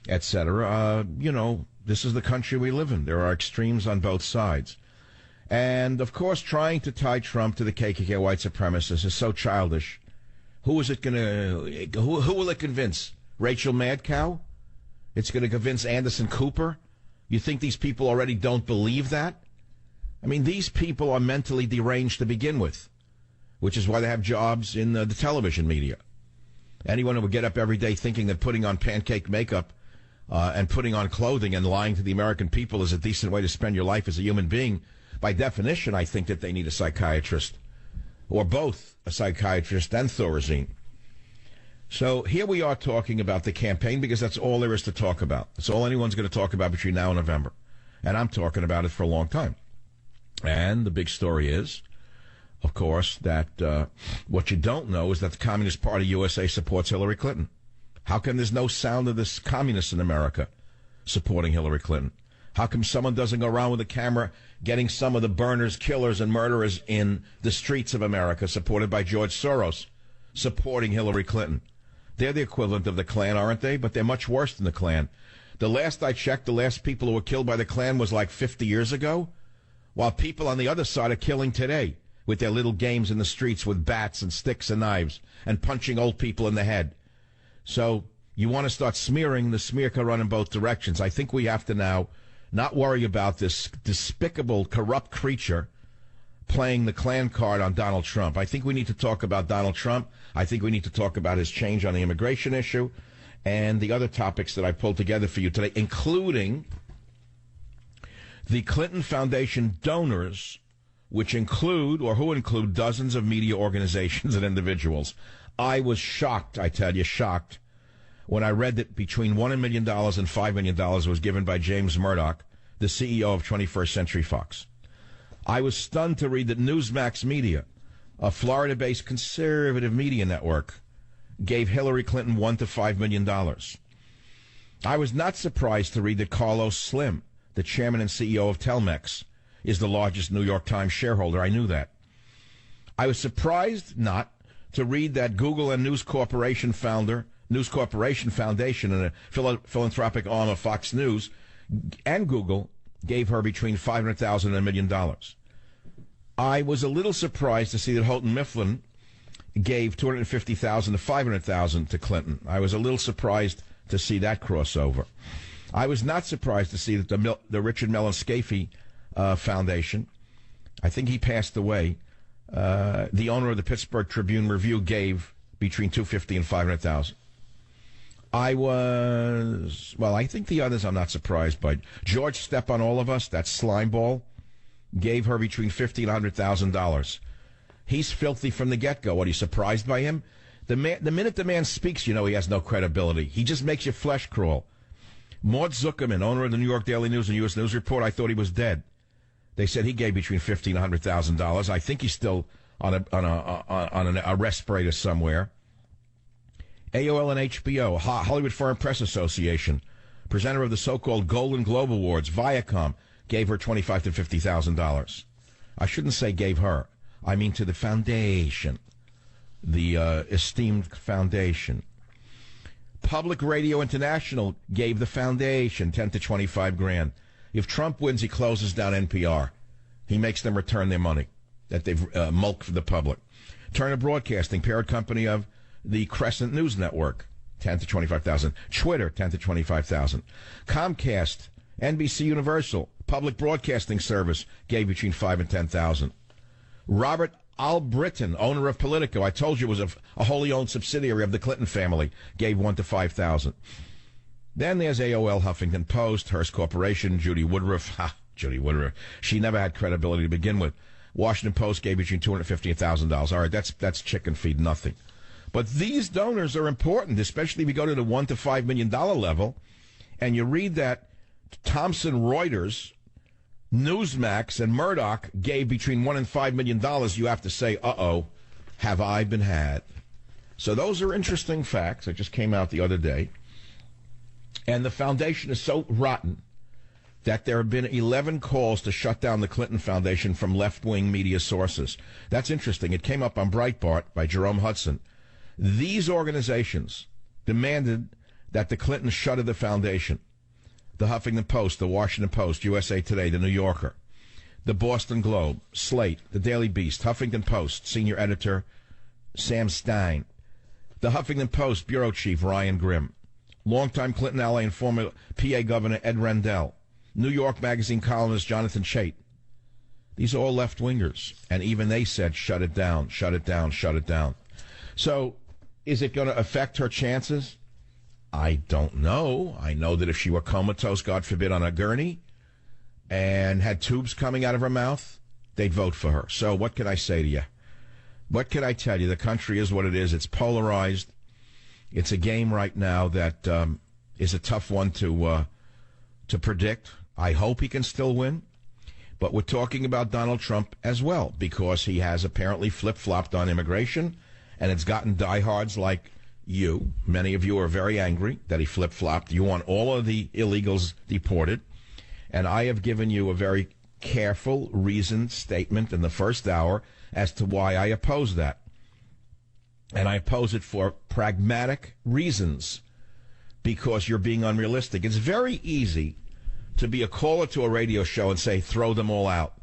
etc., you know, this is the country we live in. There are extremes on both sides. And, of course, trying to tie Trump to the KKK white supremacists is so childish. Who is it going to... Who will it convince? Rachel Madcow? It's going to convince Anderson Cooper? You think these people already don't believe that? I mean, these people are mentally deranged to begin with, which is why they have jobs in the television media. Anyone who would get up every day thinking that putting on pancake makeup and putting on clothing and lying to the American people is a decent way to spend your life as a human being, by definition, I think that they need a psychiatrist, or both a psychiatrist and Thorazine. So here we are talking about the campaign because that's all there is to talk about. That's all anyone's going to talk about between now and November. And I'm talking about it for a long time. And the big story is, of course, that what you don't know is that the Communist Party USA supports Hillary Clinton. How come there's no sound of this communists in America supporting Hillary Clinton? How come someone doesn't go around with a camera getting some of the burners, killers, and murderers in the streets of America, supported by George Soros, supporting Hillary Clinton? They're the equivalent of the Klan, aren't they? But they're much worse than the Klan. The last I checked, the last people who were killed by the Klan was like 50 years ago, while people on the other side are killing today with their little games in the streets with bats and sticks and knives and punching old people in the head. So you want to start smearing, the smear can run in both directions. I think we have to now not worry about this despicable, corrupt creature playing the Klan card on Donald Trump. I think we need to talk about Donald Trump. I think we need to talk about his change on the immigration issue and the other topics that I pulled together for you today, including the Clinton Foundation donors, which include, or who include, dozens of media organizations and individuals. I was shocked, I tell you, shocked, when I read that between $1 million and $5 million was given by James Murdoch, the CEO of 21st Century Fox. I was stunned to read that Newsmax Media, a Florida-based conservative media network, gave Hillary Clinton $1 to $5 million. I was not surprised to read that Carlos Slim, the chairman and CEO of Telmex, is the largest New York Times shareholder. I knew that. I was surprised not to read that Google and News Corporation Foundation and a philanthropic arm of Fox News and Google gave her between $500,000 and $1 million. I was a little surprised to see that Houghton Mifflin gave $250,000 to $500,000 to Clinton. I was a little surprised to see that crossover. I was not surprised to see that the Richard Mellon Scaife Foundation, I think he passed away, the owner of the Pittsburgh Tribune Review, gave between $250,000 and $500,000. I think the others I'm not surprised by. George Step on All of Us, that slimeball, gave her between $50,000 and $100,000. He's filthy from the get-go. Are you surprised by him? The minute the man speaks, you know he has no credibility. He just makes your flesh crawl. Mort Zuckerman, owner of the New York Daily News and U.S. News Report, I thought he was dead. They said he gave between $50,000 and $100,000. I think he's still on a respirator somewhere. AOL and HBO, Hollywood Foreign Press Association, presenter of the so-called Golden Globe Awards, Viacom, gave her $25,000 to $50,000. I shouldn't say gave her. I mean to the foundation, the esteemed foundation. Public Radio International gave the foundation $10,000 to $25,000. If Trump wins, he closes down NPR. He makes them return their money that they've mulked for the public. Turner Broadcasting, parent company of the Crescent News Network, $10,000 to $25,000. Twitter, $10,000 to $25,000. Comcast, NBC Universal, public broadcasting service, gave between $5,000 and $10,000. Robert Albritton, owner of Politico, I told you was a wholly owned subsidiary of the Clinton family, gave $1,000 to $5,000. Then there's AOL, Huffington Post, Hearst Corporation, Judy Woodruff. Judy Woodruff. She never had credibility to begin with. Washington Post gave between $250,000 and $1,000. All right, that's chicken feed, nothing. But these donors are important, especially if you go to the $1 to $5 million level, and you read that Thomson Reuters, Newsmax, and Murdoch gave between $1 and $5 million. You have to say, uh-oh, have I been had? So those are interesting facts that just came out the other day. And the foundation is so rotten that there have been 11 calls to shut down the Clinton Foundation from left-wing media sources. That's interesting. It came up on Breitbart by Jerome Hudson. These organizations demanded that the Clintons shutter the foundation. The Huffington Post, the Washington Post, USA Today, the New Yorker, the Boston Globe, Slate, the Daily Beast, Huffington Post, senior editor Sam Stein, the Huffington Post bureau chief Ryan Grimm, longtime Clinton ally and former PA Governor Ed Rendell, New York Magazine columnist Jonathan Chait. These are all left-wingers, and even they said, shut it down, shut it down, shut it down. So is it going to affect her chances? I don't know. I know that if she were comatose, God forbid, on a gurney and had tubes coming out of her mouth, they'd vote for her. So what can I say to you? What can I tell you? The country is what it is. It's polarized. It's a game right now that is a tough one to predict. I hope he can still win. But we're talking about Donald Trump as well, because he has apparently flip-flopped on immigration, and it's gotten diehards like you. Many of you are very angry that he flip-flopped. You want all of the illegals deported, and I have given you a very careful, reasoned statement in the first hour as to why I oppose that. And I oppose it for pragmatic reasons, because you're being unrealistic. It's very easy to be a caller to a radio show and say, throw them all out.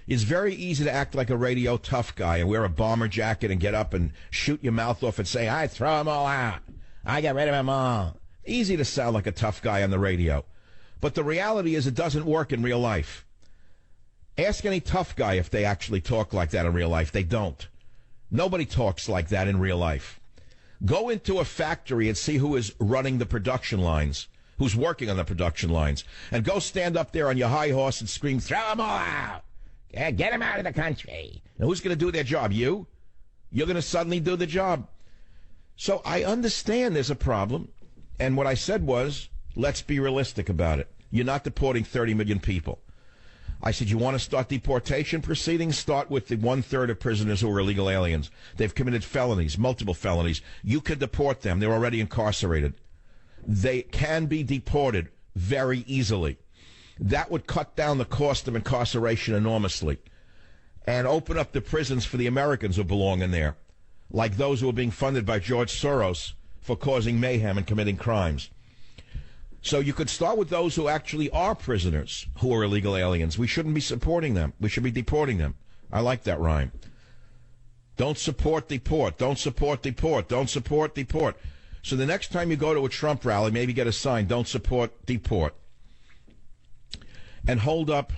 It's very easy to act like a radio tough guy and wear a bomber jacket and get up and shoot your mouth off and say, I throw them all out. I get rid of them all. Easy to sound like a tough guy on the radio. But the reality is it doesn't work in real life. Ask any tough guy if they actually talk like that in real life. They don't. Nobody talks like that in real life. Go into a factory and see who is running the production lines, who's working on the production lines, and go stand up there on your high horse and scream, throw them all out. Yeah, get them out of the country. And who's going to do their job? You? You're going to suddenly do the job. So I understand there's a problem. And what I said was, let's be realistic about it. You're not deporting 30 million people. I said, you want to start deportation proceedings? Start with the 1/3 of prisoners who are illegal aliens. They've committed felonies, multiple felonies. You could deport them. They're already incarcerated. They can be deported very easily. That would cut down the cost of incarceration enormously and open up the prisons for the Americans who belong in there, like those who are being funded by George Soros for causing mayhem and committing crimes. So you could start with those who actually are prisoners, who are illegal aliens. We shouldn't be supporting them. We should be deporting them. I like that rhyme. Don't support, deport. Don't support, deport. Don't support, deport. So the next time you go to a Trump rally, maybe get a sign, don't support, deport. And hold up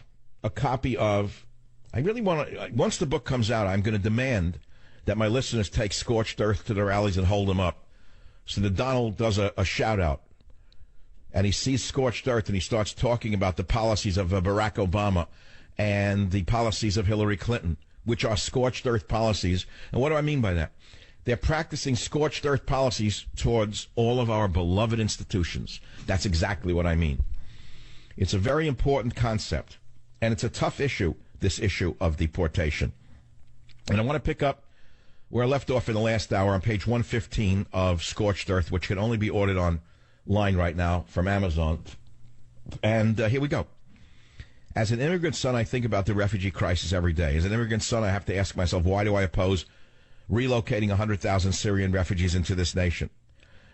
a copy of, I really want to, once the book comes out, I'm going to demand that my listeners take Scorched Earth to the rallies and hold them up. So the Donald does a shout-out, and he sees scorched earth, and he starts talking about the policies of Barack Obama and the policies of Hillary Clinton, which are scorched earth policies. And what do I mean by that? They're practicing scorched earth policies towards all of our beloved institutions. That's exactly what I mean. It's a very important concept, and it's a tough issue, this issue of deportation. And I want to pick up where I left off in the last hour on page 115 of Scorched Earth, which can only be ordered online right now from Amazon. And here we go. As an immigrant son, I think about the refugee crisis every day. As an immigrant son, I have to ask myself, why do I oppose relocating 100,000 Syrian refugees into this nation?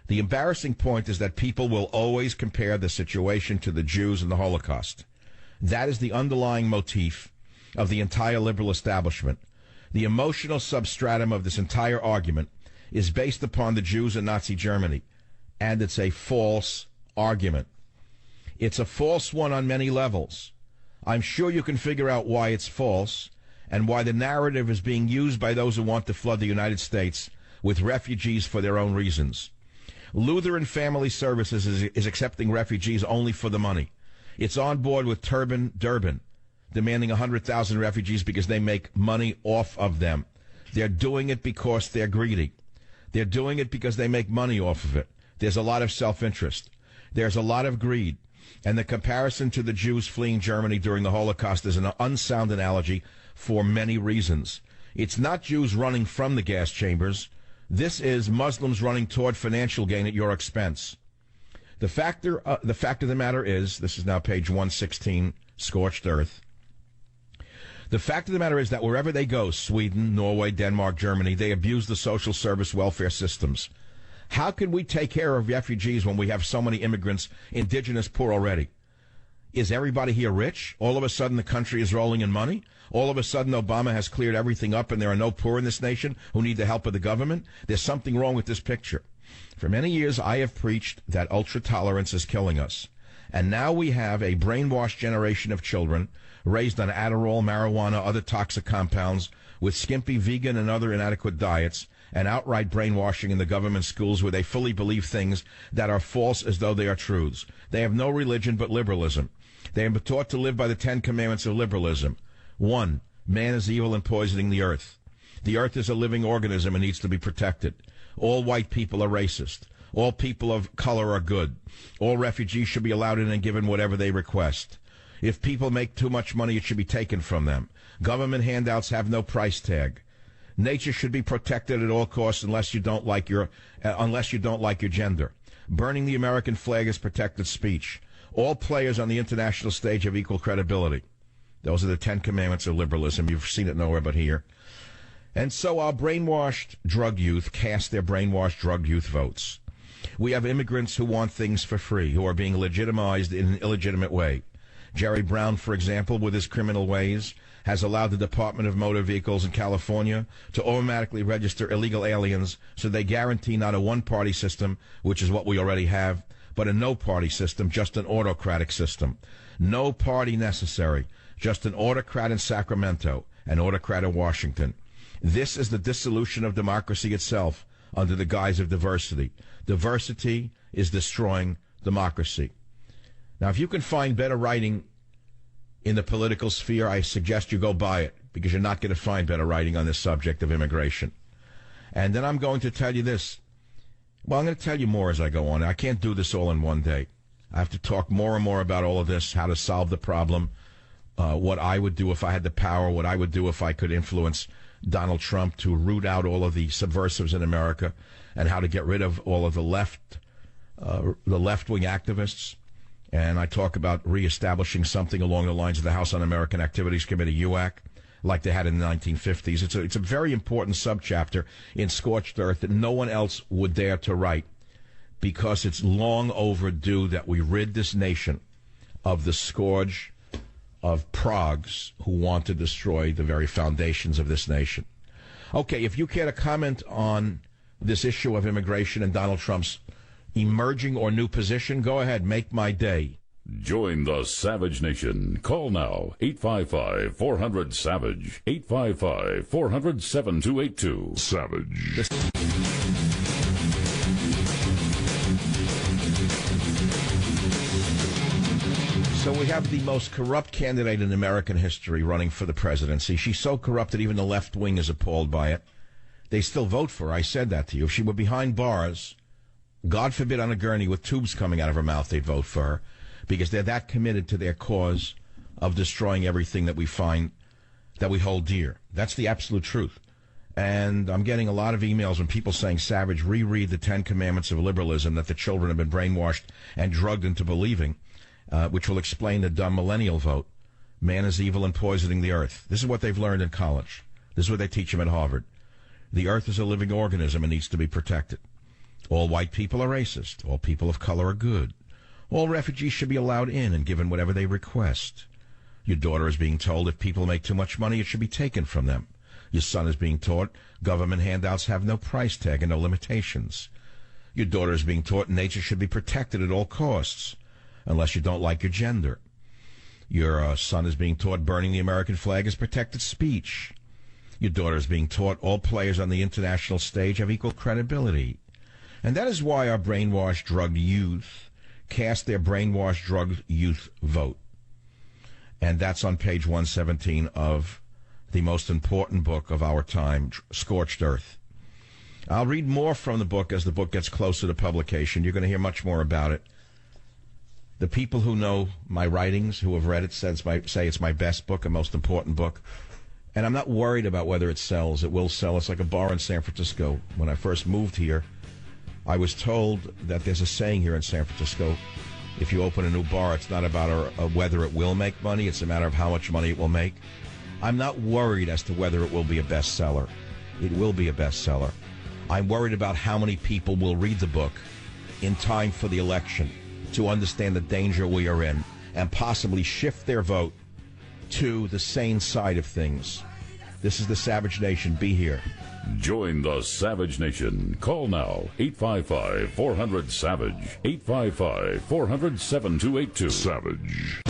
The embarrassing point is that people will always compare the situation to the Jews and the Holocaust. That is the underlying motif of the entire liberal establishment. The emotional substratum of this entire argument is based upon the Jews in Nazi Germany, and it's a false argument. It's a false one on many levels. I'm sure you can figure out why it's false and why the narrative is being used by those who want to flood the United States with refugees for their own reasons. Lutheran Family Services is accepting refugees only for the money. It's on board with Turban Durbin, demanding 100,000 refugees because they make money off of them. They're doing it because they're greedy. They're doing it because they make money off of it. There's a lot of self-interest. There's a lot of greed. And the comparison to the Jews fleeing Germany during the Holocaust is an unsound analogy for many reasons. It's not Jews running from the gas chambers. This is Muslims running toward financial gain at your expense. The fact of the matter is, this is now page 116, Scorched Earth. The fact of the matter is that wherever they go, Sweden, Norway, Denmark, Germany, they abuse the social service welfare systems. How can we take care of refugees when we have so many immigrants, indigenous poor already? Is everybody here rich? All of a sudden the country is rolling in money? All of a sudden Obama has cleared everything up and there are no poor in this nation who need the help of the government? There's something wrong with this picture. For many years I have preached that ultra-tolerance is killing us. And now we have a brainwashed generation of children raised on Adderall, marijuana, other toxic compounds, with skimpy vegan and other inadequate diets, and outright brainwashing in the government schools where they fully believe things that are false as though they are truths. They have no religion but liberalism. They have been taught to live by the 10 commandments of liberalism. 1, man is evil and poisoning the earth. The earth is a living organism and needs to be protected. All white people are racist. All people of color are good. All refugees should be allowed in and given whatever they request. If people make too much money, it should be taken from them. Government handouts have no price tag. Nature should be protected at all costs unless you don't like your gender. Burning the American flag is protected speech. All players on the international stage have equal credibility. Those are the 10 commandments of liberalism. You've seen it nowhere but here. And so our brainwashed drug youth cast their brainwashed drug youth votes. We have immigrants who want things for free, who are being legitimized in an illegitimate way. Jerry Brown, for example, with his criminal ways, has allowed the Department of Motor Vehicles in California to automatically register illegal aliens so they guarantee not a one-party system, which is what we already have, but a no-party system, just an autocratic system. No party necessary, just an autocrat in Sacramento, an autocrat in Washington. This is the dissolution of democracy itself under the guise of diversity. Diversity is destroying democracy. Now, if you can find better writing in the political sphere, I suggest you go buy it, because you're not going to find better writing on this subject of immigration. And then I'm going to tell you this. Well, I'm going to tell you more as I go on. I can't do this all in one day. I have to talk more and more about all of this, how to solve the problem, what I would do if I had the power, what I would do if I could influence Donald Trump to root out all of the subversives in America, and how to get rid of all of the left-wing activists. And I talk about reestablishing something along the lines of the House Un-American Activities Committee, UAC, like they had in the 1950s. It's a very important subchapter in Scorched Earth that no one else would dare to write, because it's long overdue that we rid this nation of the scourge of progs who want to destroy the very foundations of this nation. Okay, if you care to comment on this issue of immigration and Donald Trump's emerging or new position, go ahead, make my day. Join the Savage Nation. Call now, 855-400-SAVAGE, 855-400-7282. Savage. So we have the most corrupt candidate in American history running for the presidency. She's so corrupt that even the left wing is appalled by it. They still vote for her. I said that to you. If she were behind bars, God forbid on a gurney with tubes coming out of her mouth, they'd vote for her because they're that committed to their cause of destroying everything that we find, that we hold dear. That's the absolute truth. And I'm getting a lot of emails from people saying, Savage, reread the 10 Commandments of liberalism that the children have been brainwashed and drugged into believing, which will explain the dumb millennial vote. Man is evil and poisoning the earth. This is what they've learned in college. This is what they teach them at Harvard. The earth is a living organism and needs to be protected. All white people are racist. All people of color are good. All refugees should be allowed in and given whatever they request. Your daughter is being told if people make too much money, it should be taken from them. Your son is being taught government handouts have no price tag and no limitations. Your daughter is being taught nature should be protected at all costs, unless you don't like your gender. Your son is being taught burning the American flag is protected speech. Your daughter is being taught all players on the international stage have equal credibility. And that is why our brainwashed, drugged youth cast their brainwashed, drugged youth vote. And that's on page 117 of the most important book of our time, Scorched Earth. I'll read more from the book as the book gets closer to publication. You're going to hear much more about it. The people who know my writings, who have read it, say it's my best book, a most important book. And I'm not worried about whether it sells. It will sell. It's like a bar in San Francisco. When I first moved here, I was told that there's a saying here in San Francisco, if you open a new bar, it's not about whether it will make money, it's a matter of how much money it will make. I'm not worried as to whether it will be a bestseller. It will be a bestseller. I'm worried about how many people will read the book in time for the election to understand the danger we are in and possibly shift their vote to the sane side of things. This is the Savage Nation. Be here. Join the Savage Nation. Call now, 855-400-SAVAGE, 855-400-7282. Savage.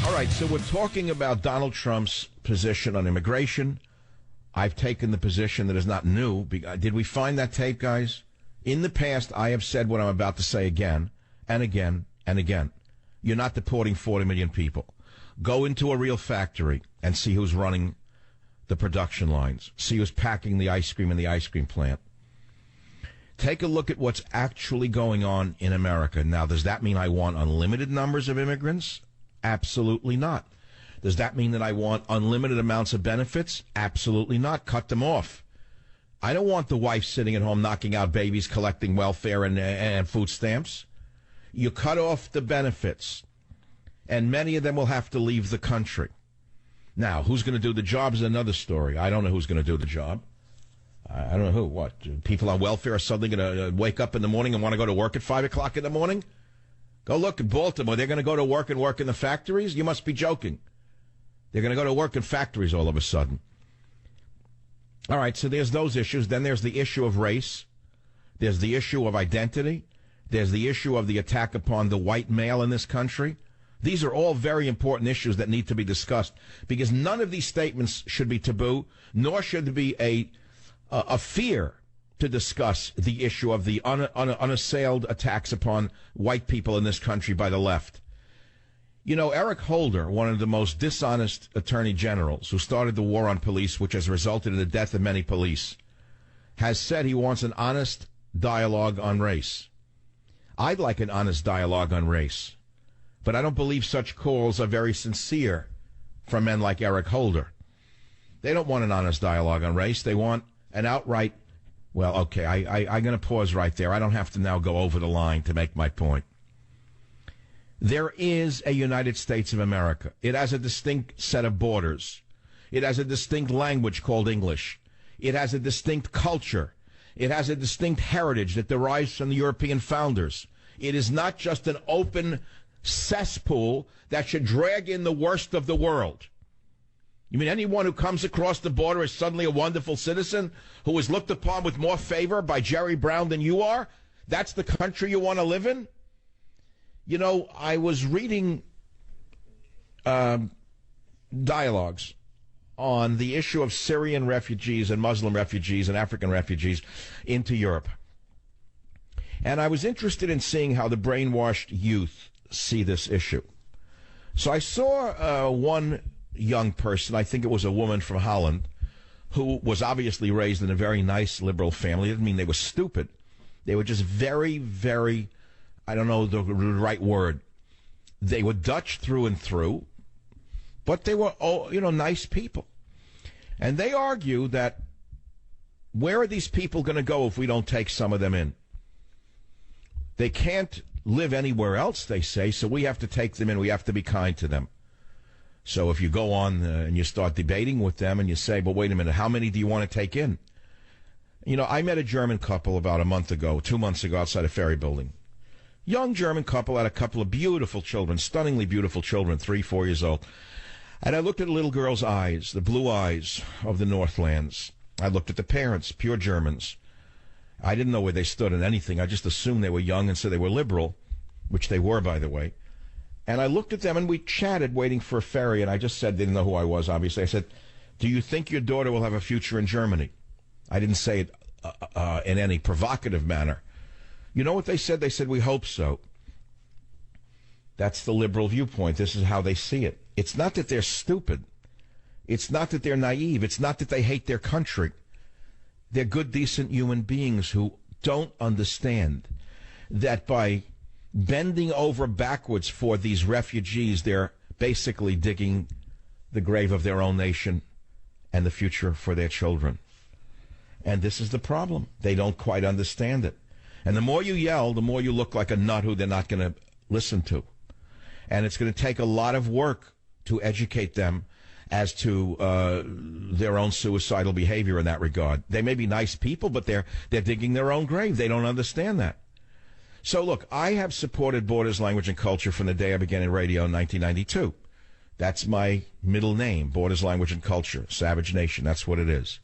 All right, so we're talking about Donald Trump's position on immigration. I've taken the position that is not new. Did we find that tape, guys? In the past, I have said what I'm about to say again and again and again. You're not deporting 40 million people. Go into a real factory and see who's running the production lines. See who's packing the ice cream in the ice cream plant. Take a look at what's actually going on in America. Now, does that mean I want unlimited numbers of immigrants? Absolutely not. Does that mean that I want unlimited amounts of benefits? Absolutely not. Cut them off. I don't want the wife sitting at home knocking out babies, collecting welfare and food stamps. You cut off the benefits, and many of them will have to leave the country. Now, who's going to do the job is another story. I don't know who's going to do the job. I don't know who. What? People on welfare are suddenly going to wake up in the morning and want to go to work at 5 o'clock in the morning? Go look at Baltimore. They're going to go to work and work in the factories? You must be joking. They're going to go to work in factories all of a sudden. All right, so there's those issues. Then there's the issue of race. There's the issue of identity. There's the issue of the attack upon the white male in this country. These are all very important issues that need to be discussed because none of these statements should be taboo, nor should there be a fear to discuss the issue of the unassailed attacks upon white people in this country by the left. You know, Eric Holder, one of the most dishonest attorney generals who started the war on police, which has resulted in the death of many police, has said he wants an honest dialogue on race. I'd like an honest dialogue on race, but I don't believe such calls are very sincere from men like Eric Holder. They don't want an honest dialogue on race. They want an outright, well, okay, I'm going to pause right there. I don't have to now go over the line to make my point. There is a United States of America. It has a distinct set of borders. It has a distinct language called English. It has a distinct culture. It has a distinct heritage that derives from the European founders. It is not just an open cesspool that should drag in the worst of the world. You mean anyone who comes across the border is suddenly a wonderful citizen who is looked upon with more favor by Jerry Brown than you are? That's the country you want to live in? You know, I was reading dialogues on the issue of Syrian refugees and Muslim refugees and African refugees into Europe. And I was interested in seeing how the brainwashed youth see this issue. So I saw one young person, I think it was a woman from Holland, who was obviously raised in a very nice liberal family. It didn't mean they were stupid. They were just very, very, I don't know the right word. They were Dutch through and through, but they were, nice people. And they argue that where are these people going to go if we don't take some of them in? They can't live anywhere else, they say, so we have to take them in. We have to be kind to them. So if you go on and you start debating with them and you say, well, wait a minute, how many do you want to take in? I met a German couple about 2 months ago outside a ferry building. Young German couple had a couple of beautiful children, stunningly beautiful children, 3, 4 years old. And I looked at the little girl's eyes, the blue eyes of the Northlands. I looked at the parents, pure Germans. I didn't know where they stood on anything. I just assumed they were young and so they were liberal, which they were, by the way. And I looked at them and we chatted waiting for a ferry, and I just said, they didn't know who I was, obviously. I said, do you think your daughter will have a future in Germany? I didn't say it in any provocative manner. You know what they said? They said, we hope so. That's the liberal viewpoint. This is how they see it. It's not that they're stupid. It's not that they're naive. It's not that they hate their country. They're good, decent human beings who don't understand that by bending over backwards for these refugees, they're basically digging the grave of their own nation and the future for their children. And this is the problem. They don't quite understand it. And the more you yell, the more you look like a nut who they're not going to listen to. And it's going to take a lot of work to educate them as to their own suicidal behavior in that regard. They may be nice people, but they're digging their own grave. They don't understand that. So, look, I have supported Borders, Language, and Culture from the day I began in radio in 1992. That's my middle name, Borders, Language, and Culture, Savage Nation. That's what it is.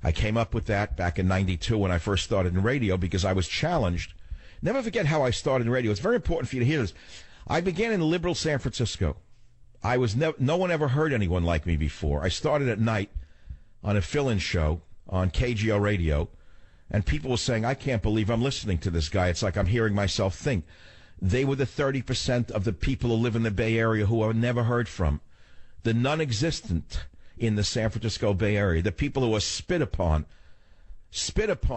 I came up with that back in 92 when I first started in radio because I was challenged. Never forget how I started in radio. It's very important for you to hear this. I began in liberal San Francisco. I was no one ever heard anyone like me before. I started at night on a fill-in show on KGO radio, and people were saying, I can't believe I'm listening to this guy. It's like I'm hearing myself think. They were the 30% of the people who live in the Bay Area who are never heard from. The non-existent in the San Francisco Bay Area, the people who are spit upon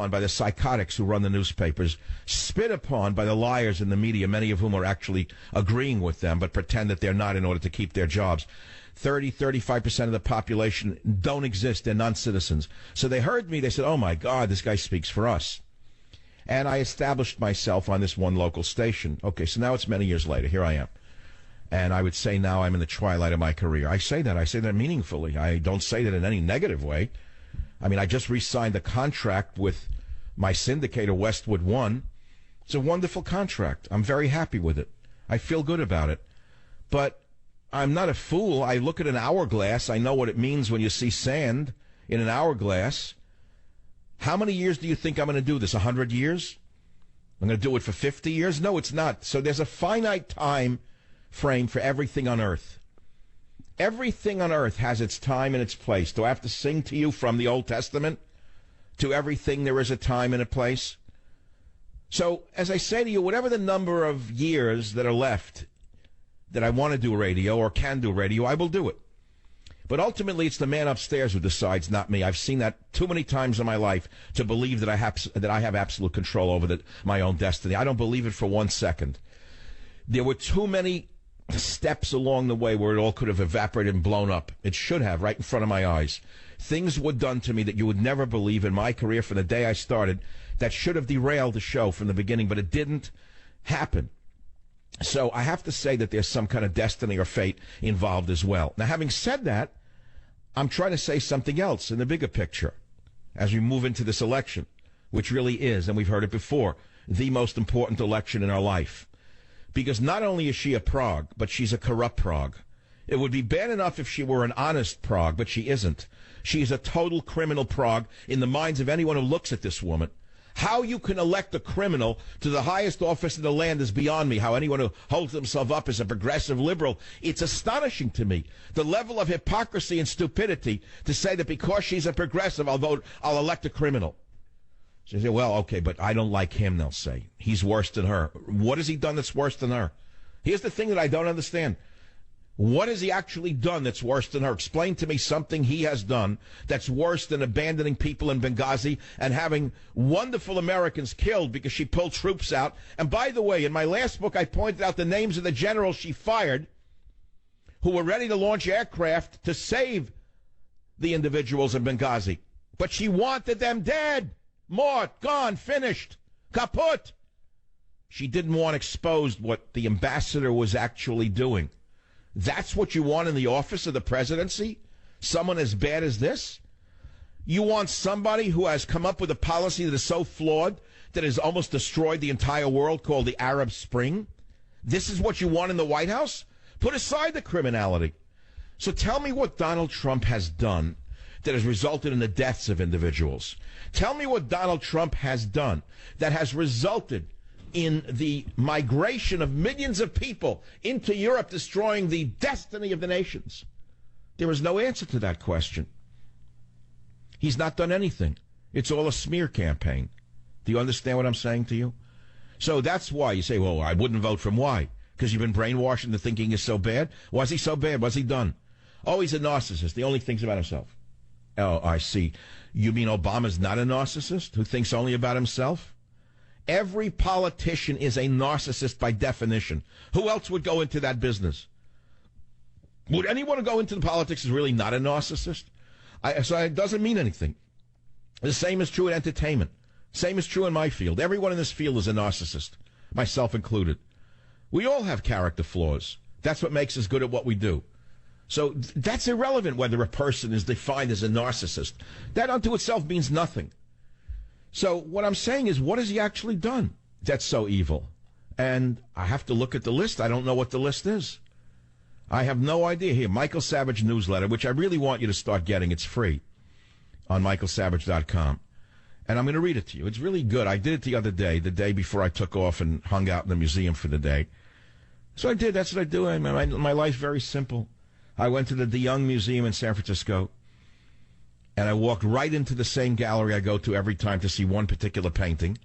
by the psychotics who run the newspapers, spit upon by the liars in the media, many of whom are actually agreeing with them but pretend that they're not in order to keep their jobs. 35% of the population don't exist. They're non-citizens. So they heard me. They said, oh, my God, this guy speaks for us. And I established myself on this one local station. Okay, so now it's many years later. Here I am. And I would say now I'm in the twilight of my career. I say that meaningfully. I don't say that in any negative way. I mean, I just re-signed a contract with my syndicator, Westwood One. It's a wonderful contract. I'm very happy with it. I feel good about it. But I'm not a fool. I look at an hourglass. I know what it means when you see sand in an hourglass. How many years do you think I'm going to do this? 100 years? I'm going to do it for 50 years? No, it's not. So there's a finite time frame for everything on earth. Everything on earth has its time and its place. Do I have to sing to you from the Old Testament? To everything there is a time and a place. So, as I say to you, whatever the number of years that are left that I want to do radio or can do radio, I will do it. But ultimately, it's the man upstairs who decides, not me. I've seen that too many times in my life to believe that I have absolute control over my own destiny. I don't believe it for 1 second. There were too many steps along the way where it all could have evaporated and blown up. It should have, right in front of my eyes. Things were done to me that you would never believe in my career from the day I started that should have derailed the show from the beginning, but it didn't happen. So I have to say that there's some kind of destiny or fate involved as well. Now, having said that, I'm trying to say something else in the bigger picture as we move into this election, which really is, and we've heard it before, the most important election in our life. Because not only is she a prog, but she's a corrupt prog. It would be bad enough if she were an honest prog, but she isn't. She's a total criminal prog in the minds of anyone who looks at this woman. How you can elect a criminal to the highest office in the land is beyond me. How anyone who holds himself up as a progressive liberal, it's astonishing to me. The level of hypocrisy and stupidity to say that because she's a progressive, I'll elect a criminal. So you say, well, okay, but I don't like him, they'll say. He's worse than her. What has he done that's worse than her? Here's the thing that I don't understand. What has he actually done that's worse than her? Explain to me something he has done that's worse than abandoning people in Benghazi and having wonderful Americans killed because she pulled troops out. And by the way, in my last book, I pointed out the names of the generals she fired who were ready to launch aircraft to save the individuals in Benghazi. But she wanted them dead, mort, gone, finished, kaput. She didn't want exposed what the ambassador was actually doing. That's what you want in the office of the presidency? Someone as bad as this? You want somebody who has come up with a policy that is so flawed that has almost destroyed the entire world called the Arab Spring? This is what you want in the White House? Put aside the criminality. So tell me what Donald Trump has done that has resulted in the deaths of individuals. Tell me what Donald Trump has done that has resulted in the migration of millions of people into Europe, destroying the destiny of the nations. There is no answer to that question. He's not done anything. It's all a smear campaign. Do you understand what I'm saying to you? So that's why you say, well, I wouldn't vote for him. Why? Because you've been brainwashed into thinking he's so bad? Was he so bad? What's he done? Oh, he's a narcissist. He only thinks about himself. Oh, I see. You mean Obama's not a narcissist who thinks only about himself? Every politician is a narcissist by definition. Who else would go into that business? Would anyone who go into the politics is really not a narcissist? So it doesn't mean anything. The same is true in entertainment. Same is true in my field. Everyone in this field is a narcissist, myself included. We all have character flaws. That's what makes us good at what we do. So that's irrelevant whether a person is defined as a narcissist. That unto itself means nothing. So what I'm saying is, what has he actually done that's so evil? And I have to look at the list. I don't know what the list is. I have no idea. Here, Michael Savage newsletter, which I really want you to start getting. It's free on michaelsavage.com. And I'm going to read it to you. It's really good. I did it the other day, the day before I took off and hung out in the museum for the day. So I did. That's what I do. My life's very simple. I went to the DeYoung Museum in San Francisco. And I walked right into the same gallery I go to every time to see one particular painting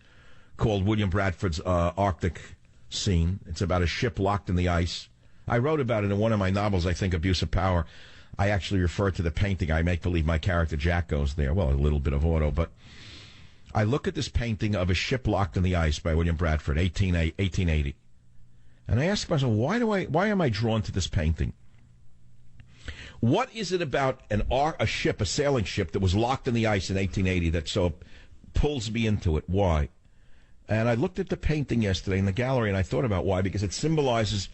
called William Bradford's Arctic Scene. It's about a ship locked in the ice. I wrote about it in one of my novels, I think, Abuse of Power. I actually refer to the painting. I make believe my character Jack goes there. Well, a little bit of auto, but I look at this painting of a ship locked in the ice by William Bradford, 1880. And I ask myself, why am I drawn to this painting? What is it about a ship, a sailing ship that was locked in the ice in 1880 that so pulls me into it? Why? And I looked at the painting yesterday in the gallery and I thought about why, because it symbolizes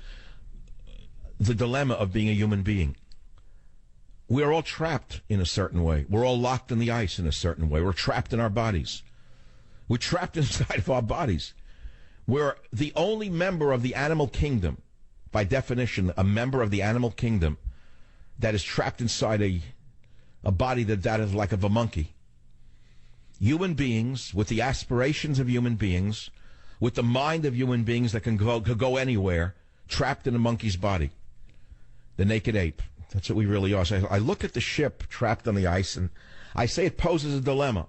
the dilemma of being a human being. We're all trapped in a certain way. We're all locked in the ice in a certain way. We're trapped in our bodies. We're trapped inside of our bodies. We're the only member of the animal kingdom, by definition, a member of the animal kingdom, that is trapped inside a body that is like of a monkey. Human beings, with the aspirations of human beings, with the mind of human beings that could go anywhere, trapped in a monkey's body. The naked ape. That's what we really are. So I look at the ship trapped on the ice, and I say it poses a dilemma.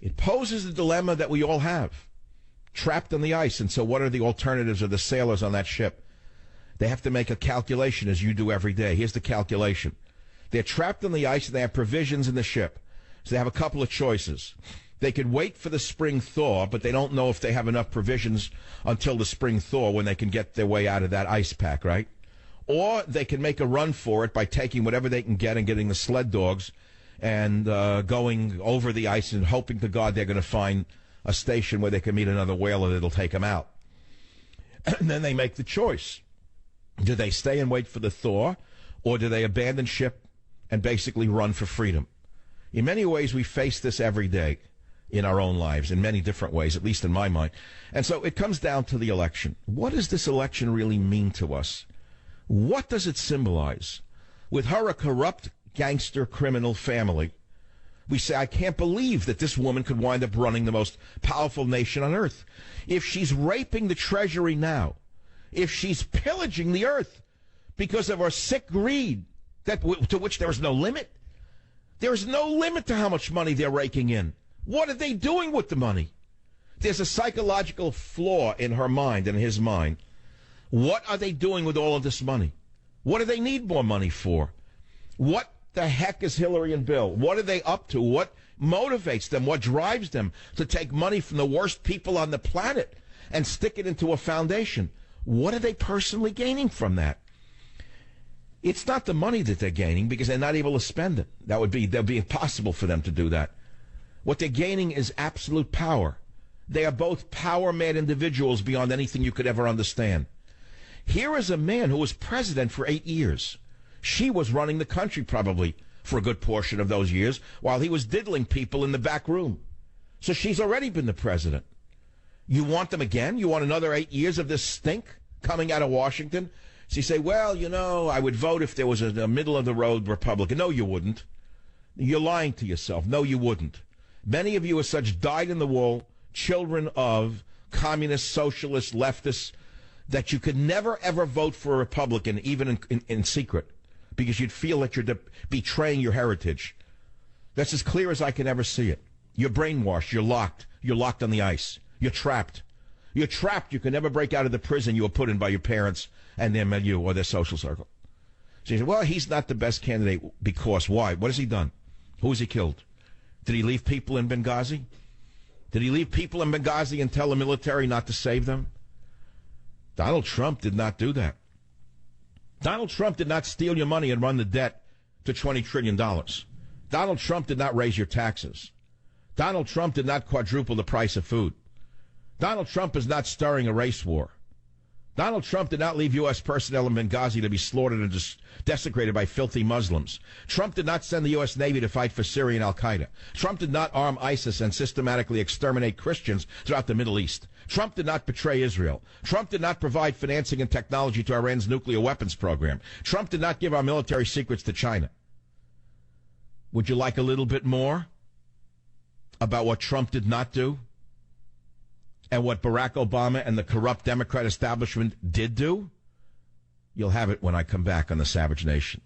It poses a dilemma that we all have, trapped on the ice. And so what are the alternatives of the sailors on that ship? They have to make a calculation, as you do every day. Here's the calculation. They're trapped on the ice, and they have provisions in the ship. So they have a couple of choices. They could wait for the spring thaw, but they don't know if they have enough provisions until the spring thaw when they can get their way out of that ice pack, right? Or they can make a run for it by taking whatever they can get and getting the sled dogs and going over the ice and hoping to God they're going to find a station where they can meet another whaler that'll take them out. And then they make the choice. Do they stay and wait for the thaw, or do they abandon ship and basically run for freedom? In many ways, we face this every day in our own lives, in many different ways, at least in my mind. And so it comes down to the election. What does this election really mean to us? What does it symbolize? With her, a corrupt gangster criminal family We say, I can't believe that this woman could wind up running the most powerful nation on earth. If she's raping the treasury now, if she's pillaging the earth because of her sick greed, to which there is no limit, there is no limit to how much money they're raking in. What are they doing with the money? There's a psychological flaw in her mind and his mind. What are they doing with all of this money? What do they need more money for? What the heck is Hillary and Bill? What are they up to? What motivates them? What drives them to take money from the worst people on the planet and stick it into a foundation? What are they personally gaining from that? It's not the money that they're gaining because they're not able to spend it. That would be impossible for them to do that. What they're gaining is absolute power. They are both power-mad individuals beyond anything you could ever understand. Here is a man who was president for 8 years. She was running the country probably for a good portion of those years while he was diddling people in the back room. So she's already been the president. You want them again? You want another 8 years of this stink coming out of Washington? So you say, well, you know, I would vote if there was a middle-of-the-road Republican. No, you wouldn't. You're lying to yourself. No, you wouldn't. Many of you are such dyed-in-the-wool children of communist, socialist, leftists that you could never, ever vote for a Republican, even in secret, because you'd feel that you're betraying your heritage. That's as clear as I can ever see it. You're brainwashed. You're locked. You're locked on the ice. You're trapped. You're trapped. You can never break out of the prison you were put in by your parents and their milieu or their social circle. So you say, well, he's not the best candidate because why? What has he done? Who has he killed? Did he leave people in Benghazi? Did he leave people in Benghazi and tell the military not to save them? Donald Trump did not do that. Donald Trump did not steal your money and run the debt to $20 trillion. Donald Trump did not raise your taxes. Donald Trump did not quadruple the price of food. Donald Trump is not stirring a race war. Donald Trump did not leave U.S. personnel in Benghazi to be slaughtered and desecrated by filthy Muslims. Trump did not send the U.S. Navy to fight for Syria and al-Qaeda. Trump did not arm ISIS and systematically exterminate Christians throughout the Middle East. Trump did not betray Israel. Trump did not provide financing and technology to Iran's nuclear weapons program. Trump did not give our military secrets to China. Would you like a little bit more about what Trump did not do? And what Barack Obama and the corrupt Democrat establishment did do? You'll have it when I come back on the Savage Nation.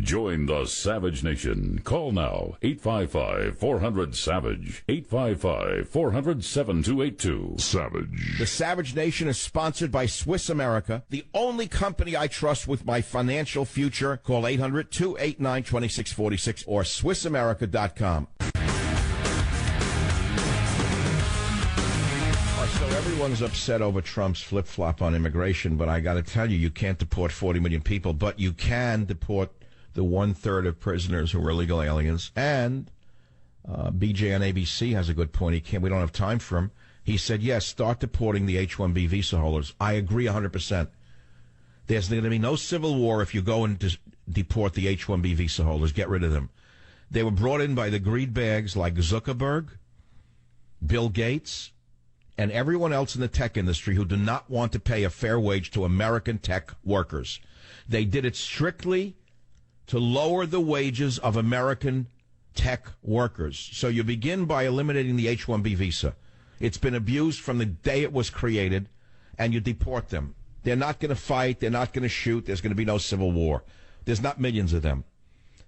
Join the Savage Nation. Call now, 855-400-SAVAGE, 855-400-7282. Savage. The Savage Nation is sponsored by Swiss America, the only company I trust with my financial future. Call 800-289-2646 or SwissAmerica.com. So everyone's upset over Trump's flip-flop on immigration, but I got to tell you, you can't deport 40 million people, but you can deport the one-third of prisoners who are illegal aliens. And BJ on ABC has a good point. We don't have time for him. He said, yes, start deporting the H-1B visa holders. I agree 100%. There's going to be no civil war if you go and deport the H-1B visa holders. Get rid of them. They were brought in by the greed bags like Zuckerberg, Bill Gates, and everyone else in the tech industry who do not want to pay a fair wage to American tech workers. They did it strictly to lower the wages of American tech workers. So you begin by eliminating the H-1B visa. It's been abused from the day it was created, and you deport them. They're not going to fight. They're not going to shoot. There's going to be no civil war. There's not millions of them.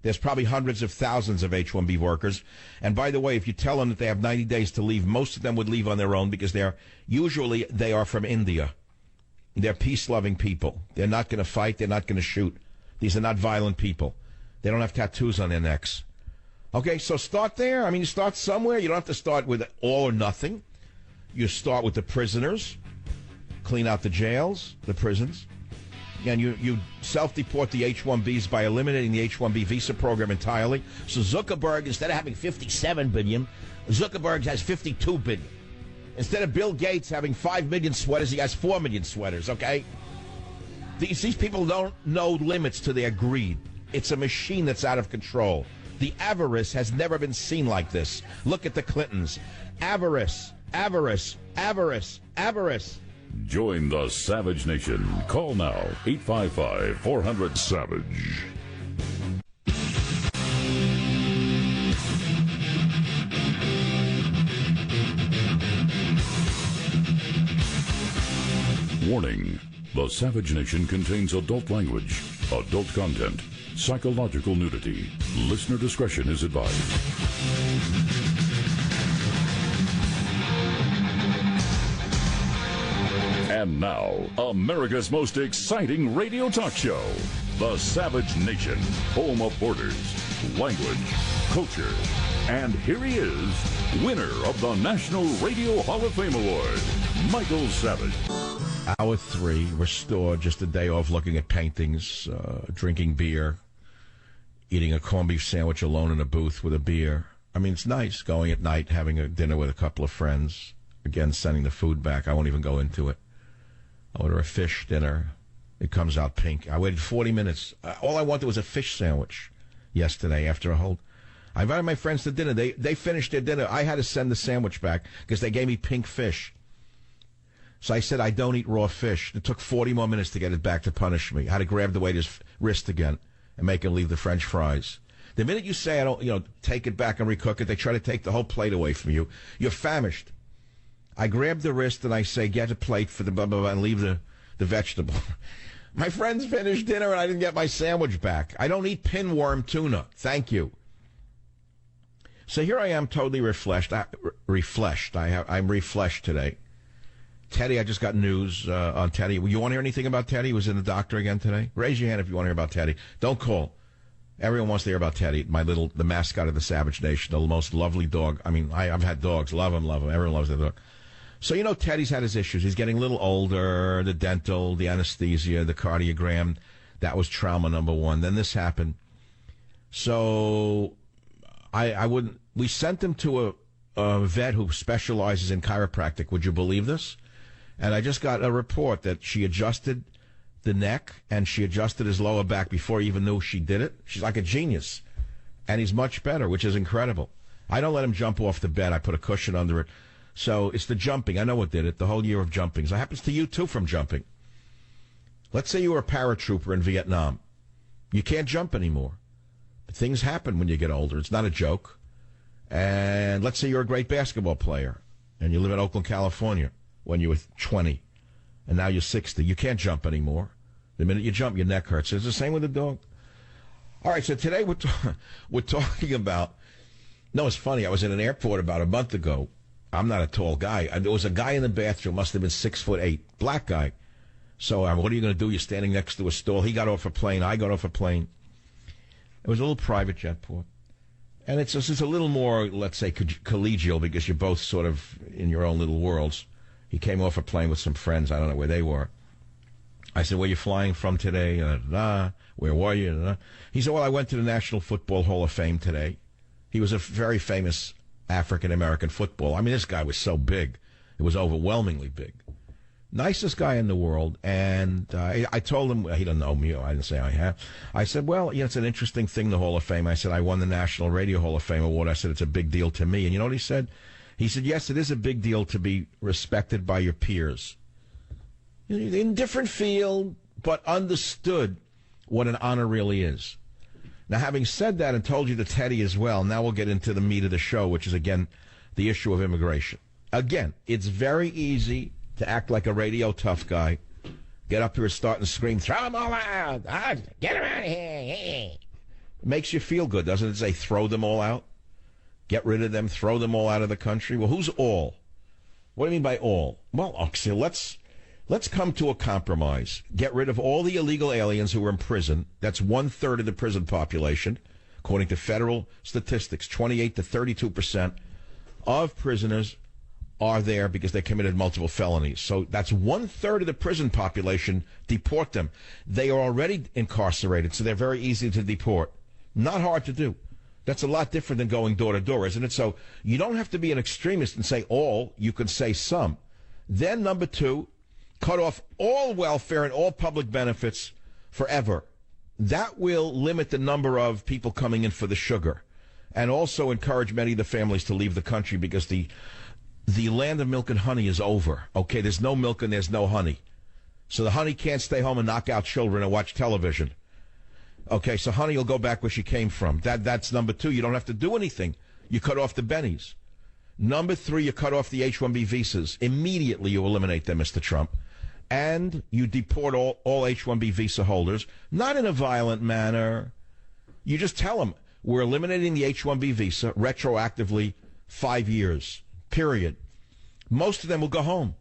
There's probably hundreds of thousands of H-1B workers. And by the way, if you tell them that they have 90 days to leave, most of them would leave on their own because they are from India. They're peace-loving people. They're not going to fight. They're not going to shoot. These are not violent people. They don't have tattoos on their necks. Okay, so start there. I mean, you start somewhere. You don't have to start with all or nothing. You start with the prisoners, clean out the jails, the prisons. And you self-deport the H-1Bs by eliminating the H-1B visa program entirely. So Zuckerberg, instead of having 57 billion, Zuckerberg has 52 billion. Instead of Bill Gates having 5 million sweaters, he has 4 million sweaters, okay? These people don't know limits to their greed. It's a machine that's out of control. The avarice has never been seen like this. Look at the Clintons. Avarice, avarice, avarice, avarice. Join the Savage Nation. Call now, 855-400-SAVAGE. Warning: the Savage Nation contains adult language, adult content, psychological nudity. Listener discretion is advised. And now, America's most exciting radio talk show, The Savage Nation, home of borders, language, culture. And here he is, winner of the National Radio Hall of Fame Award, Michael Savage. Hour 3, restored, just a day off looking at paintings, drinking beer, eating a corned beef sandwich alone in a booth with a beer. I mean, it's nice going at night, having a dinner with a couple of friends. Again, sending the food back. I won't even go into it. I order a fish dinner. It comes out pink. I waited 40 minutes. All I wanted was a fish sandwich yesterday after a whole... I invited my friends to dinner. They finished their dinner. I had to send the sandwich back because they gave me pink fish. So I said, I don't eat raw fish. It took 40 more minutes to get it back to punish me. I had to grab the waiter's wrist again and make him leave the French fries. The minute you say, I don't, take it back and recook it, they try to take the whole plate away from you. You're famished. I grab the wrist and I say, get a plate for the blah, blah, blah, and leave the vegetable. My friends finished dinner and I didn't get my sandwich back. I don't eat pinworm tuna. Thank you. So here I am, totally refreshed. I'm refreshed today. Teddy, I just got news on Teddy. You want to hear anything about Teddy? He was in the doctor again today. Raise your hand if you want to hear about Teddy. Don't call. Everyone wants to hear about Teddy, the mascot of the Savage Nation, the most lovely dog. I mean, I've had dogs. Love him. Everyone loves that dog. So, Teddy's had his issues. He's getting a little older, the dental, the anesthesia, the cardiogram. That was trauma number one. Then this happened. So we sent him to a vet who specializes in chiropractic. Would you believe this? And I just got a report that she adjusted the neck and she adjusted his lower back before he even knew she did it. She's like a genius. And he's much better, which is incredible. I don't let him jump off the bed. I put a cushion under it. So it's the jumping. I know what did it, the whole year of jumping. So it happens to you, too, from jumping. Let's say you were a paratrooper in Vietnam. You can't jump anymore. But things happen when you get older. It's not a joke. And let's say you're a great basketball player and you live in Oakland, California when you were 20 and now you're 60. You can't jump anymore. The minute you jump, your neck hurts. It's the same with a dog. All right, so today we're talking about... No, it's funny. I was in an airport about a month ago. I'm not a tall guy. There was a guy in the bathroom, must have been 6'8", black guy. So what are you going to do? You're standing next to a stall. He got off a plane. I got off a plane. It was a little private jet port. And it's a little more, let's say, collegial because you're both sort of in your own little worlds. He came off a plane with some friends. I don't know where they were. I said, where are you flying from today? Where were you? He said, well, I went to the National Football Hall of Fame today. He was a very famous African-American footballer. I mean, this guy was so big. It was overwhelmingly big. Nicest guy in the world. And I told him, he doesn't know me. I didn't say I have. I said, well, it's an interesting thing, the Hall of Fame. I said, I won the National Radio Hall of Fame Award. I said, it's a big deal to me. And you know what he said? He said, yes, it is a big deal to be respected by your peers. In different field, but understood what an honor really is. Now, having said that and told you to Teddy as well, now we'll get into the meat of the show, which is, again, the issue of immigration. Again, it's very easy to act like a radio tough guy, get up here and start and scream, throw them all out, get them out of here. It makes you feel good, doesn't it? Say, throw them all out, get rid of them, throw them all out of the country. Well, who's all? What do you mean by all? Well, okay, let's come to a compromise. Get rid of all the illegal aliens who are in prison. That's 1/3 of the prison population, according to federal statistics. 28 to 32% of prisoners are there because they committed multiple felonies. So that's 1/3 of the prison population. Deport them. They are already incarcerated, so they're very easy to deport. Not hard to do. That's a lot different than going door to door, isn't it? So you don't have to be an extremist and say all. You can say some. Then number 2, cut off all welfare and all public benefits forever. That will limit the number of people coming in for the sugar and also encourage many of the families to leave the country because the land of milk and honey is over. Okay, there's no milk and there's no honey. So the honey can't stay home and knock out children and watch television. Okay, so honey will go back where she came from. That's number 2. You don't have to do anything. You cut off the bennies. Number 3, you cut off the H-1B visas. Immediately you eliminate them, Mr. Trump. and you deport all H-1B visa holders, not in a violent manner. You just tell them, we're eliminating the H-1B visa retroactively 5 years, period. Most of them will go home.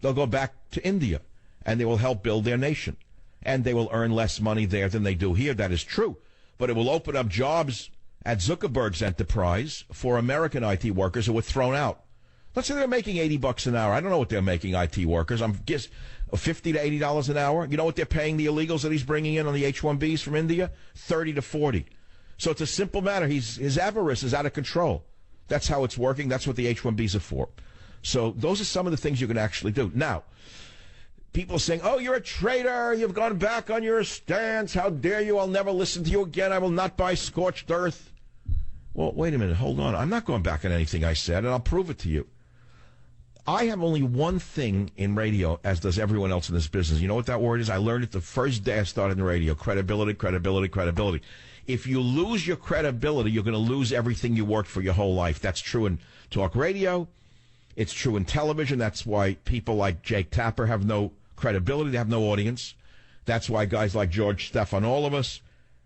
They'll go back to India, and they will help build their nation. And they will earn less money there than they do here. That is true. But it will open up jobs at Zuckerberg's enterprise for American IT workers who were thrown out. Let's say they're making $80 an hour. I don't know what they're making, IT workers. I'm guess $50 to $80 an hour. You know what they're paying the illegals that he's bringing in on the H-1Bs from India? 30 to 40. So it's a simple matter. His avarice is out of control. That's how it's working. That's what the H-1Bs are for. So those are some of the things you can actually do. Now, people are saying, oh, you're a traitor. You've gone back on your stance. How dare you? I'll never listen to you again. I will not buy scorched earth. Well, wait a minute. Hold on. I'm not going back on anything I said, and I'll prove it to you. I have only one thing in radio, as does everyone else in this business. You know what that word is? I learned it the first day I started in radio. Credibility, credibility, credibility. If you lose your credibility, you're going to lose everything you worked for your whole life. That's true in talk radio. It's true in television. That's why people like Jake Tapper have no credibility. They have no audience. That's why guys like George Stephanopoulos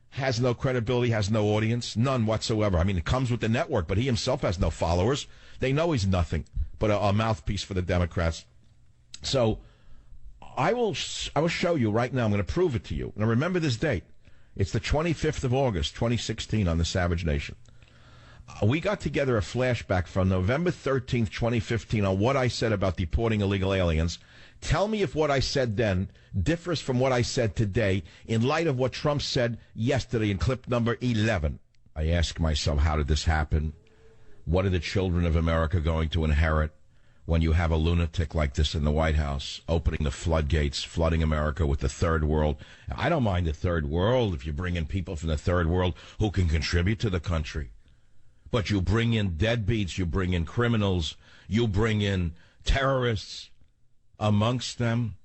has no credibility, has no audience, none whatsoever. I mean, it comes with the network, but he himself has no followers. They know he's nothing but a mouthpiece for the Democrats. So I will show you right now. I'm going to prove it to you. Now, remember this date. It's the 25th of August, 2016 on the Savage Nation. We got together a flashback from November 13th, 2015 on what I said about deporting illegal aliens. Tell me if what I said then differs from what I said today in light of what Trump said yesterday in clip number 11. I ask myself, how did this happen? What are the children of America going to inherit when you have a lunatic like this in the White House, opening the floodgates, flooding America with the third world? I don't mind the third world if you bring in people from the third world who can contribute to the country. But you bring in deadbeats, you bring in criminals, you bring in terrorists amongst them.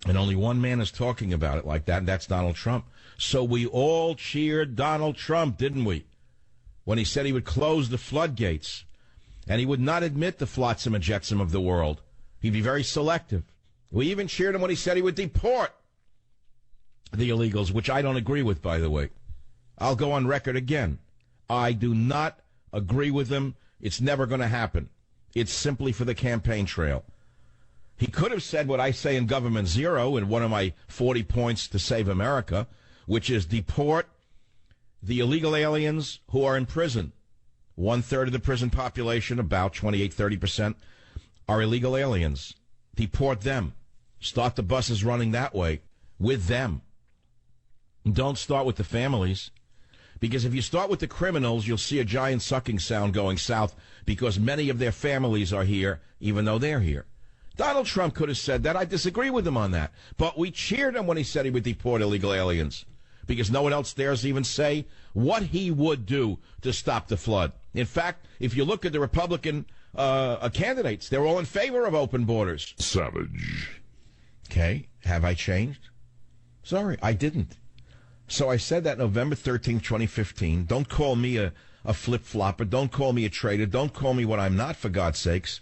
And only one man is talking about it like that, and that's Donald Trump. So we all cheered Donald Trump, didn't we? When he said he would close the floodgates, and he would not admit the flotsam and jetsam of the world. He'd be very selective. We even cheered him when he said he would deport the illegals, which I don't agree with, by the way. I'll go on record again. I do not agree with him. It's never going to happen. It's simply for the campaign trail. He could have said what I say in Government Zero in one of my 40 points to save America, which is deport the illegal aliens who are in prison. 1/3 of the prison population, about 28-30%, are illegal aliens. Deport them. Start the buses running that way with them. Don't start with the families. Because if you start with the criminals, you'll see a giant sucking sound going south because many of their families are here, even though they're here. Donald Trump could have said that. I disagree with him on that. But we cheered him when he said he would deport illegal aliens because no one else dares even say what he would do to stop the flood. In fact, if you look at the Republican candidates, they're all in favor of open borders. Savage. Okay, have I changed? Sorry, I didn't. So I said that November 13th, 2015. Don't call me a flip-flopper. Don't call me a traitor. Don't call me what I'm not, for God's sakes.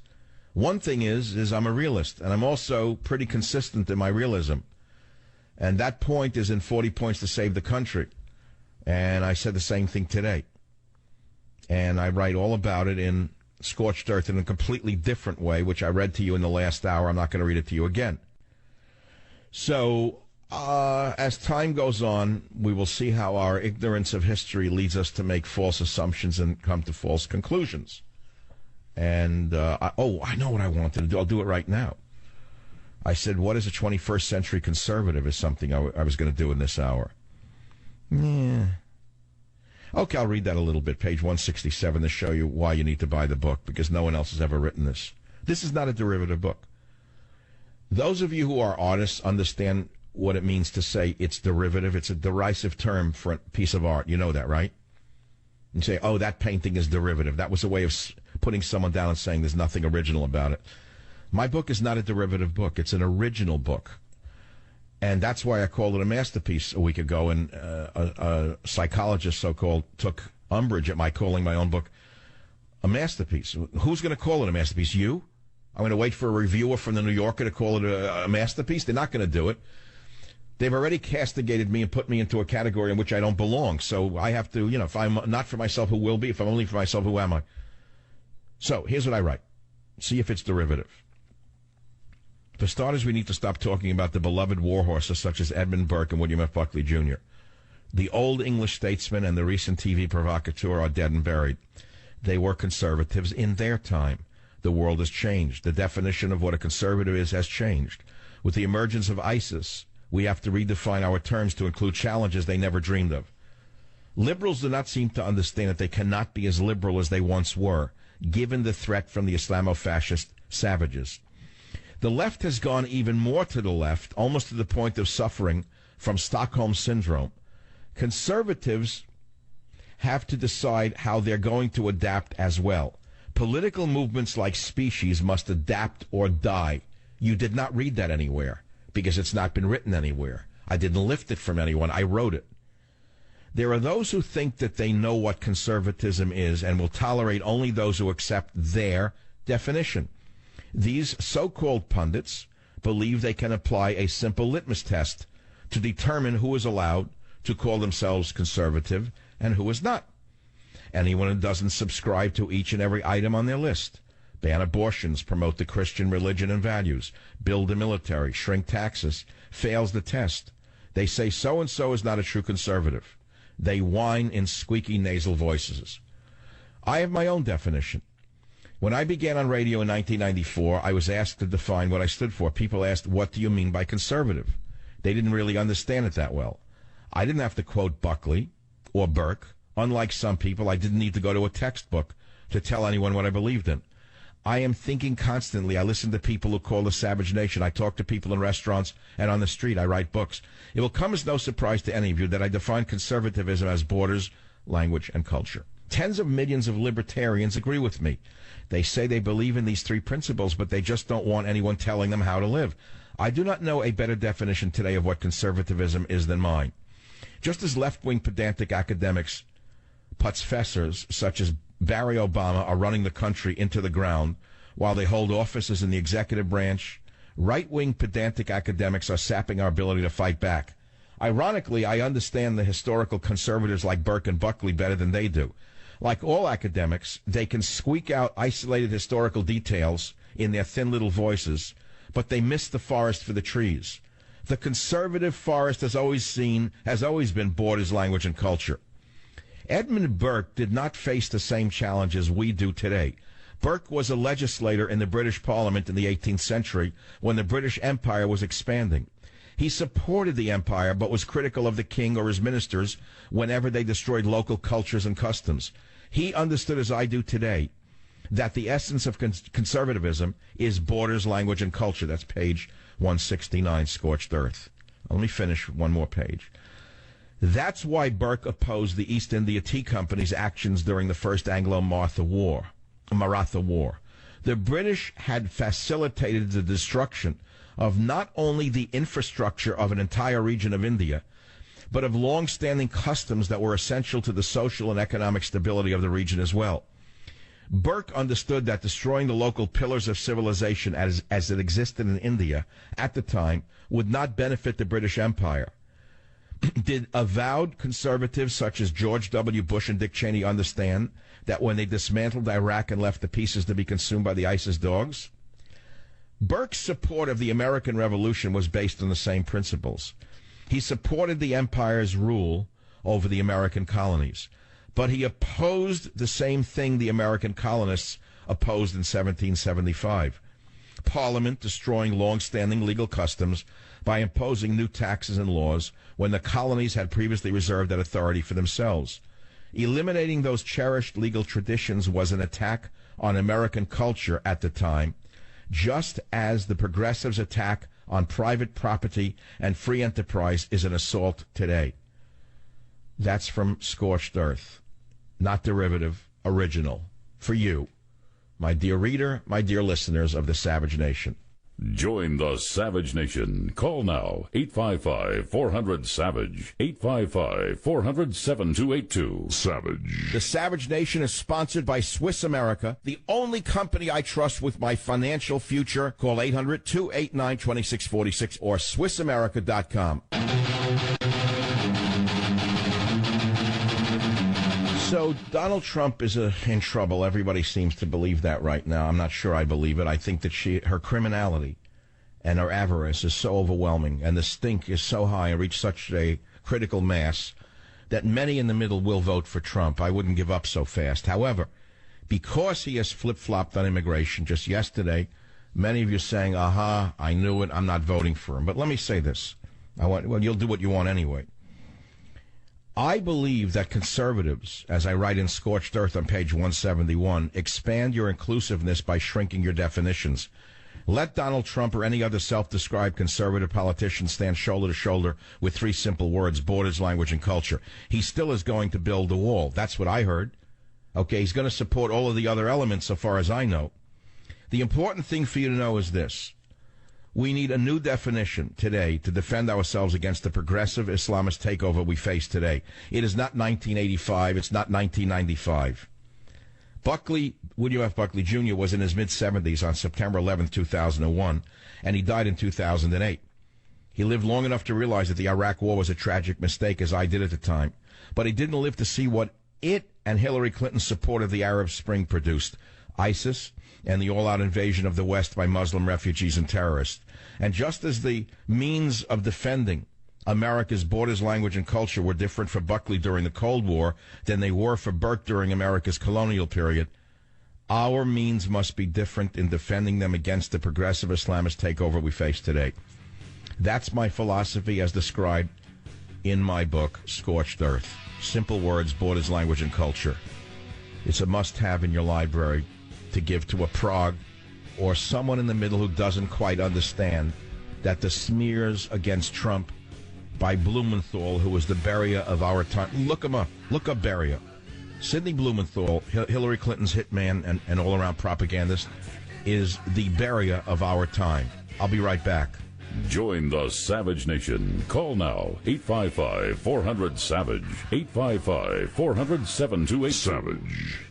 One thing is I'm a realist, and I'm also pretty consistent in my realism. And that point is in 40 points to save the country. And I said the same thing today. And I write all about it in Scorched Earth in a completely different way, which I read to you in the last hour. I'm not going to read it to you again. So as time goes on, we will see how our ignorance of history leads us to make false assumptions and come to false conclusions. And, I know what I wanted to do. I'll do it right now. I said, what is a 21st century conservative is something I was going to do in this hour. Yeah. Okay, I'll read that a little bit. Page 167 to show you why you need to buy the book, because no one else has ever written this. This is not a derivative book. Those of you who are artists understand what it means to say it's derivative. It's a derisive term for a piece of art. You know that, right? You say, oh, that painting is derivative. That was a way of putting someone down and saying there's nothing original about it. My book is not a derivative book. It's an original book. And that's why I called it a masterpiece a week ago. And a psychologist, so-called, took umbrage at my calling my own book a masterpiece. Who's going to call it a masterpiece? You? I'm going to wait for a reviewer from the New Yorker to call it a masterpiece? They're not going to do it. They've already castigated me and put me into a category in which I don't belong. So I have to, if I'm not for myself, who will be? If I'm only for myself, who am I? So here's what I write. See if it's derivative. For starters, we need to stop talking about the beloved war horses such as Edmund Burke and William F. Buckley Jr. The old English statesman and the recent TV provocateur are dead and buried. They were conservatives in their time. The world has changed. The definition of what a conservative is has changed. With the emergence of ISIS, we have to redefine our terms to include challenges they never dreamed of. Liberals do not seem to understand that they cannot be as liberal as they once were, given the threat from the Islamo-fascist savages. The left has gone even more to the left, almost to the point of suffering from Stockholm Syndrome. Conservatives have to decide how they're going to adapt as well. Political movements like Species must adapt or die. You did not read that anywhere because it's not been written anywhere. I didn't lift it from anyone. I wrote it. There are those who think that they know what conservatism is and will tolerate only those who accept their definition. These so-called pundits believe they can apply a simple litmus test to determine who is allowed to call themselves conservative and who is not. Anyone who doesn't subscribe to each and every item on their list, ban abortions, promote the Christian religion and values, build the military, shrink taxes, fails the test. They say so-and-so is not a true conservative. They whine in squeaky nasal voices. I have my own definition. When I began on radio in 1994, I was asked to define what I stood for. People asked, what do you mean by conservative? They didn't really understand it that well. I didn't have to quote Buckley or Burke. Unlike some people, I didn't need to go to a textbook to tell anyone what I believed in. I am thinking constantly. I listen to people who call the Savage Nation. I talk to people in restaurants and on the street. I write books. It will come as no surprise to any of you that I define conservatism as borders, language, and culture. Tens of millions of libertarians agree with me. They say they believe in these three principles, but they just don't want anyone telling them how to live. I do not know a better definition today of what conservatism is than mine. Just as left-wing pedantic academics, putzfessers such as Barry Obama are running the country into the ground while they hold offices in the executive branch, right-wing pedantic academics are sapping our ability to fight back. Ironically, I understand the historical conservatives like Burke and Buckley better than they do. Like all academics, they can squeak out isolated historical details in their thin little voices, but they miss the forest for the trees. The conservative forest has always been borders, language, and culture. Edmund Burke did not face the same challenges we do today. Burke was a legislator in the British Parliament in the 18th century when the British Empire was expanding. He supported the empire but was critical of the king or his ministers whenever they destroyed local cultures and customs. He understood, as I do today, that the essence of conservatism is borders, language, and culture. That's page 169, Scorched Earth. Let me finish one more page. That's why Burke opposed the East India Tea Company's actions during the First Anglo-Maratha War. The British had facilitated the destruction of not only the infrastructure of an entire region of India, but of long-standing customs that were essential to the social and economic stability of the region as well. Burke understood that destroying the local pillars of civilization as it existed in India at the time would not benefit the British Empire. Did avowed conservatives such as George W. Bush and Dick Cheney understand that when they dismantled Iraq and left the pieces to be consumed by the ISIS dogs? Burke's support of the American Revolution was based on the same principles. He supported the empire's rule over the American colonies, but he opposed the same thing the American colonists opposed in 1775. Parliament destroying long-standing legal customs by imposing new taxes and laws when the colonies had previously reserved that authority for themselves. Eliminating those cherished legal traditions was an attack on American culture at the time, just as the progressives' attack on private property and free enterprise is an assault today. That's from Scorched Earth, not derivative, original, for you, my dear reader, my dear listeners of the Savage Nation. Join the Savage Nation. Call now, 855-400-SAVAGE, 855-400-7282. Savage. The Savage Nation is sponsored by Swiss America, the only company I trust with my financial future. Call 800-289-2646 or SwissAmerica.com. So Donald Trump is in trouble. Everybody seems to believe that right now. I'm not sure I believe it. I think that her criminality and her avarice is so overwhelming, and the stink is so high and reached such a critical mass that many in the middle will vote for Trump. I wouldn't give up so fast. However, because he has flip-flopped on immigration just yesterday, many of you are saying, aha, I knew it, I'm not voting for him. But let me say this. Well, you'll do what you want anyway. I believe that conservatives, as I write in Scorched Earth on page 171, expand your inclusiveness by shrinking your definitions. Let Donald Trump or any other self-described conservative politician stand shoulder to shoulder with three simple words: borders, language, and culture. He still is going to build the wall. That's what I heard. Okay, he's going to support all of the other elements so far as I know. The important thing for you to know is this. We need a new definition today to defend ourselves against the progressive Islamist takeover we face today. It is not 1985. It's not 1995. William F. Buckley Jr. was in his mid-70s on September 11, 2001, and he died in 2008. He lived long enough to realize that the Iraq War was a tragic mistake, as I did at the time. But he didn't live to see what it and Hillary Clinton's support of the Arab Spring produced: ISIS and the all-out invasion of the West by Muslim refugees and terrorists. And just as the means of defending America's borders, language, and culture were different for Buckley during the Cold War than they were for Burke during America's colonial period, our means must be different in defending them against the progressive Islamist takeover we face today. That's my philosophy as described in my book, Scorched Earth. Simple words, borders, language, and culture. It's a must-have in your library to give to a Prague or someone in the middle who doesn't quite understand that the smears against Trump by Blumenthal, who was the Beria of our time. Look him up. Look up Beria. Sidney Blumenthal, Hillary Clinton's hitman and all-around propagandist, is the Beria of our time. I'll be right back. Join the Savage Nation. Call now, 855-400-SAVAGE, 855-400-7282. Savage.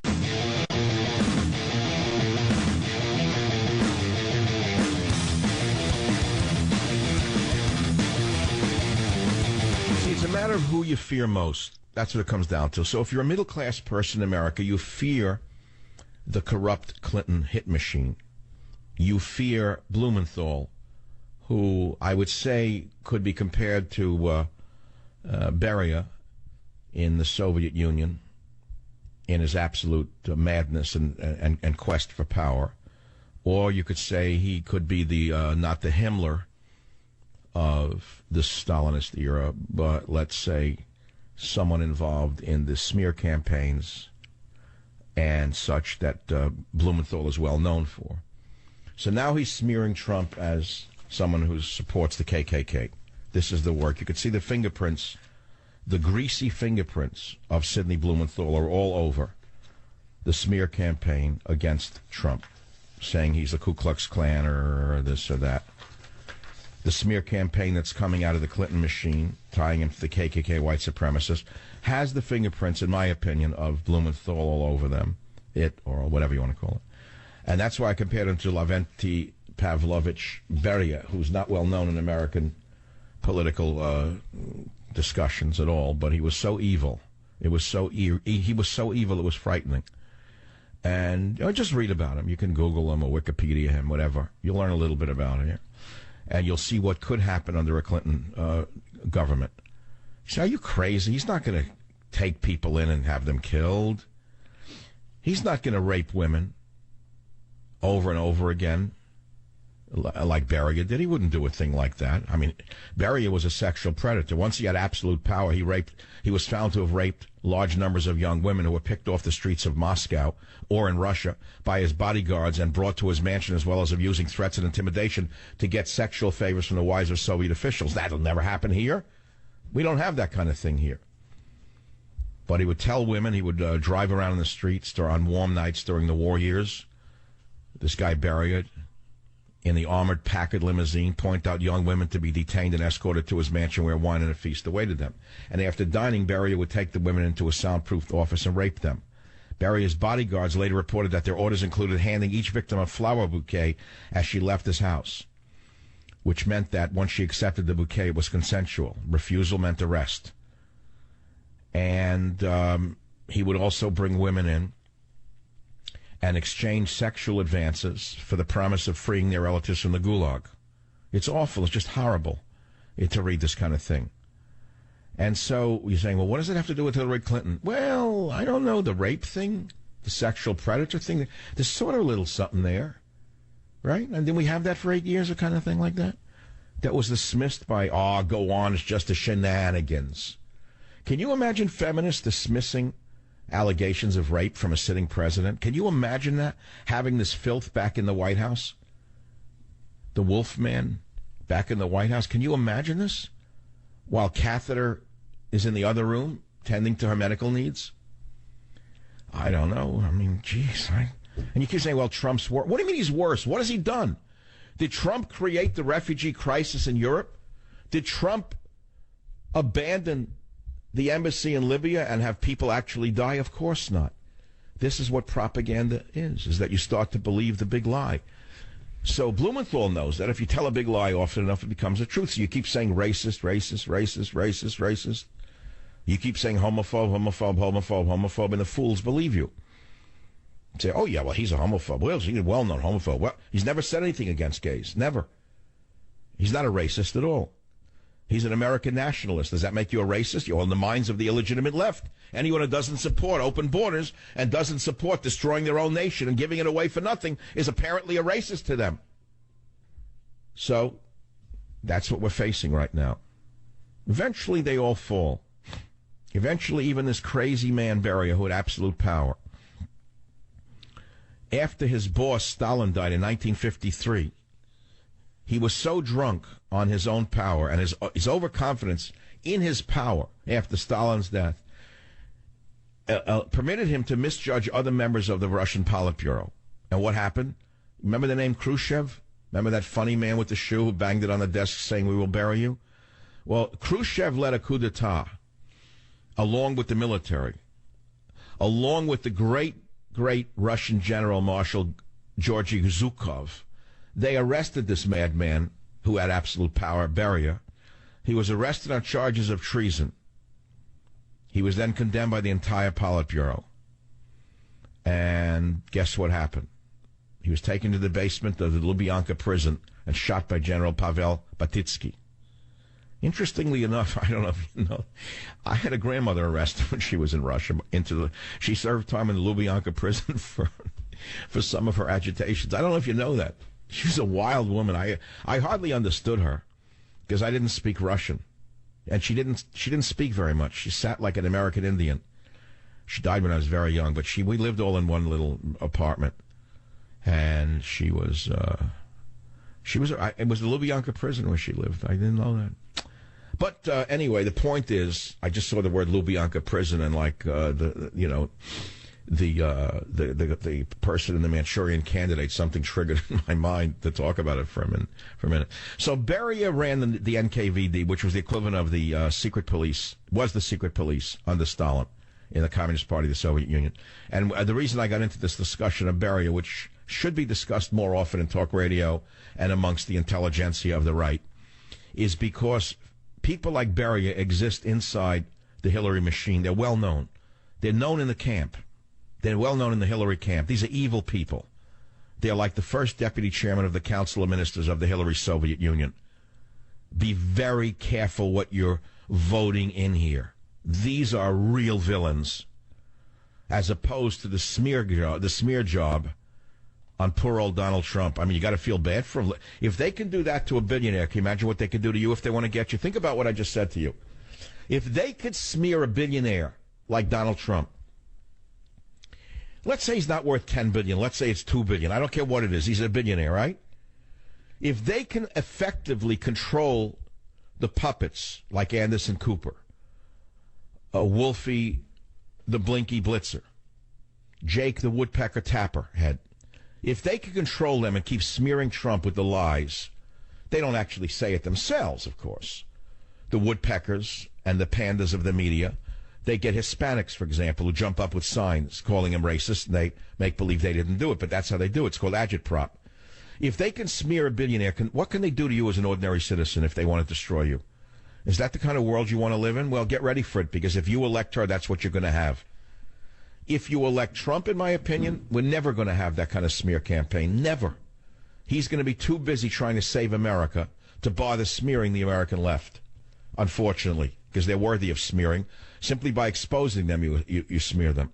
It's a matter of who you fear most. That's what it comes down to. So if you're a middle-class person in America, you fear the corrupt Clinton hit machine. You fear Blumenthal, who I would say could be compared to Beria in the Soviet Union in his absolute madness and quest for power. Or you could say he could be the not the Himmler of the Stalinist era, but let's say someone involved in the smear campaigns and such that Blumenthal is well known for. So now he's smearing Trump as someone who supports the KKK. This is the work. You could see the fingerprints, the greasy fingerprints of Sidney Blumenthal are all over the smear campaign against Trump, saying he's a Ku Klux Klan or this or that. The smear campaign that's coming out of the Clinton machine, tying him to the KKK white supremacists, has the fingerprints, in my opinion, of Blumenthal all over them, or whatever you want to call it. And that's why I compared him to Lavrenti Pavlovich Beria, who's not well known in American political discussions at all, but he was so evil. He was so evil it was frightening. And just read about him. You can Google him or Wikipedia him, whatever. You'll learn a little bit about him. And you'll see what could happen under a Clinton government. You say, are you crazy? He's not going to take people in and have them killed. He's not going to rape women over and over again like Beria did. He wouldn't do a thing like that. I mean, Beria was a sexual predator. Once he had absolute power, he was found to have raped large numbers of young women who were picked off the streets of Moscow or in Russia by his bodyguards and brought to his mansion, as well as of using threats and intimidation to get sexual favors from the wives of Soviet officials. That'll never happen here. We don't have that kind of thing here. But he would tell women, he would drive around in the streets on warm nights during the war years. This guy Beria, in the armored Packard limousine, point out young women to be detained and escorted to his mansion where wine and a feast awaited them. And after dining, Beria would take the women into a soundproofed office and rape them. Beria's bodyguards later reported that their orders included handing each victim a flower bouquet as she left his house, which meant that once she accepted the bouquet, it was consensual. Refusal meant arrest. And he would also bring women in and exchange sexual advances for the promise of freeing their relatives from the gulag. It's awful. It's just horrible to read this kind of thing. And so you're saying, well, what does it have to do with Hillary Clinton? Well, I don't know. The rape thing, the sexual predator thing, there's sort of a little something there, right? And then we have that for 8 years, a kind of thing like that. That was dismissed by, go on, it's just a shenanigans. Can you imagine feminists dismissing allegations of rape from a sitting president? Can you imagine that? Having this filth back in the White House? The Wolfman back in the White House? Can you imagine this? While Catheter is in the other room tending to her medical needs? I don't know. I mean, geez. And you keep saying, well, Trump's worse. What do you mean he's worse? What has he done? Did Trump create the refugee crisis in Europe? Did Trump abandon the embassy in Libya and have people actually die? Of course not. This is what propaganda is that you start to believe the big lie. So Blumenthal knows that if you tell a big lie often enough, it becomes a truth. So you keep saying racist, racist, racist, racist, racist. You keep saying homophobe, homophobe, homophobe, homophobe, and the fools believe you. Say, oh, yeah, well, he's a homophobe. Well, he's a well-known homophobe. Well, he's never said anything against gays. Never. He's not a racist at all. He's an American nationalist. Does that make you a racist? You're on the minds of the illegitimate left. Anyone who doesn't support open borders and doesn't support destroying their own nation and giving it away for nothing is apparently a racist to them. So that's what we're facing right now. Eventually, they all fall. Eventually, even this crazy man, Beria, who had absolute power. After his boss, Stalin, died in 1953, he was so drunk on his own power and his overconfidence in his power after Stalin's death permitted him to misjudge other members of the Russian Politburo. And what happened? Remember the name Khrushchev? Remember that funny man with the shoe who banged it on the desk saying, "We will bury you"? Well, Khrushchev led a coup d'etat along with the military, along with the great Russian General Marshal Georgy Zhukov. They arrested this madman who had absolute power, Beria. He was arrested on charges of treason. He was then condemned by the entire Politburo. And guess what happened? He was taken to the basement of the Lubyanka prison and shot by General Pavel Batitsky. Interestingly enough, I don't know if you know, I had a grandmother arrested when she was in Russia. She served time in the Lubyanka prison for some of her agitations. I don't know if you know that. She was a wild woman. I hardly understood her because I didn't speak Russian, and she didn't speak very much. She sat like an American Indian. She died when I was very young, but we lived all in one little apartment, and it was the Lubyanka prison where she lived. I didn't know that. But anyway, the point is, I just saw the word Lubyanka prison, and like the person in the Manchurian Candidate, something triggered in my mind to talk about it for a minute. So Beria ran the NKVD, which was the equivalent of the secret police, was the secret police under Stalin in the Communist Party of the Soviet Union. And the reason I got into this discussion of Beria, which should be discussed more often in talk radio and amongst the intelligentsia of the right, is because people like Beria exist inside the Hillary machine. They're well known. They're known in the camp. They're well known in the Hillary camp. These are evil people. They're like the first deputy chairman of the Council of Ministers of the Hillary Soviet Union. Be very careful what you're voting in here. These are real villains, as opposed to the smear job on poor old Donald Trump. I mean, you got to feel bad for him. If they can do that to a billionaire, can you imagine what they can do to you if they want to get you? Think about what I just said to you. If they could smear a billionaire like Donald Trump, let's say he's not worth $10 billion. Let's say it's $2 billion. I don't care what it is. He's a billionaire, right? If they can effectively control the puppets like Anderson Cooper, Wolfie the Blinky Blitzer, Jake the Woodpecker Tapper head, If they can control them and keep smearing Trump with the lies, they don't actually say it themselves, of course. The woodpeckers and the pandas of the media, they get Hispanics, for example, who jump up with signs calling them racist, and they make believe they didn't do it, but that's how they do it. It's called agitprop. If they can smear a billionaire, what can they do to you as an ordinary citizen if they want to destroy you? Is that the kind of world you want to live in? Well, get ready for it, because if you elect her, that's what you're going to have. If you elect Trump, in my opinion, we're never going to have that kind of smear campaign. Never. He's going to be too busy trying to save America to bother smearing the American left, unfortunately, because they're worthy of smearing. Simply by exposing them, you smear them.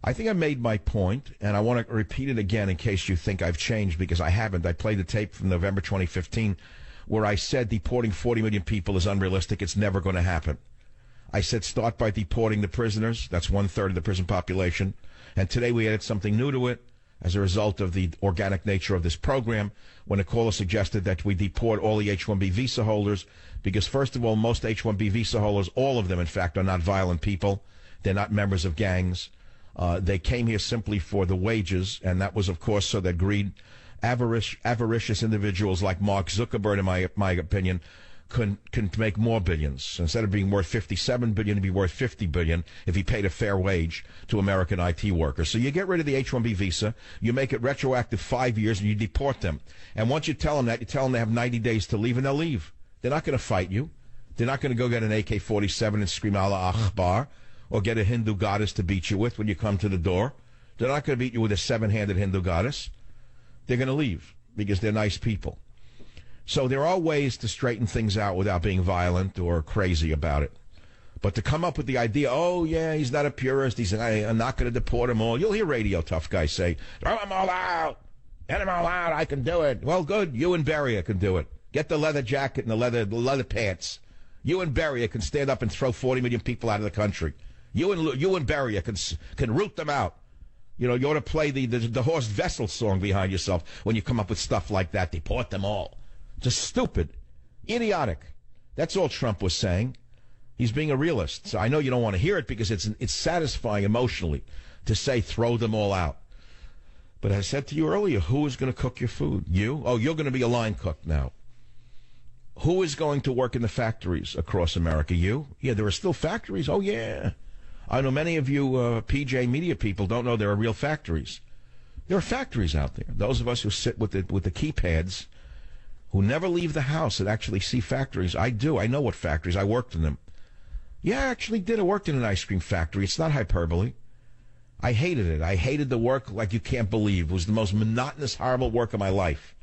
I think I made my point, and I want to repeat it again in case you think I've changed, because I haven't. I played the tape from November 2015 where I said deporting 40 million people is unrealistic. It's never going to happen. I said start by deporting the prisoners. That's 1/3 of the prison population. And today we added something new to it as a result of the organic nature of this program, when a caller suggested that we deport all the H-1B visa holders, because first of all, most H-1B visa holders, all of them, in fact, are not violent people. They're not members of gangs. They came here simply for the wages, and that was, of course, so that greed, avaricious individuals like Mark Zuckerberg, in my opinion, can make more billions. Instead of being worth $57 billion, he'd be worth $50 billion if he paid a fair wage to American IT workers. So you get rid of the H-1B visa, you make it retroactive 5 years, and you deport them. And once you tell them that, you tell them they have 90 days to leave, and they'll leave. They're not going to fight you. They're not going to go get an AK-47 and scream Allah Akbar, or get a Hindu goddess to beat you with when you come to the door. They're not going to beat you with a 7-handed Hindu goddess. They're going to leave because they're nice people. So there are ways to straighten things out without being violent or crazy about it. But to come up with the idea, oh, yeah, he's not a purist, I'm not going to deport them all. You'll hear radio tough guys say, throw them all out, get them all out, I can do it. Well, good, you and Beria can do it. Get the leather jacket and the leather pants. You and Beria can stand up and throw 40 million people out of the country. You and Beria can root them out. You know, you ought to play the Horst Wessel song behind yourself when you come up with stuff like that. Deport them all. Just stupid. Idiotic. That's all Trump was saying. He's being a realist. So I know you don't want to hear it because it's satisfying emotionally to say throw them all out. But I said to you earlier, who is going to cook your food? You? Oh, you're going to be a line cook now. Who is going to work in the factories across America? You? Yeah, there are still factories. Oh, yeah. I know many of you PJ media people don't know there are real factories. There are factories out there. Those of us who sit with the keypads, who never leave the house and actually see factories. I do. I know what factories. I worked in them. Yeah, I actually did. I worked in an ice cream factory. It's not hyperbole. I hated it. I hated the work like you can't believe. It was the most monotonous, horrible work of my life.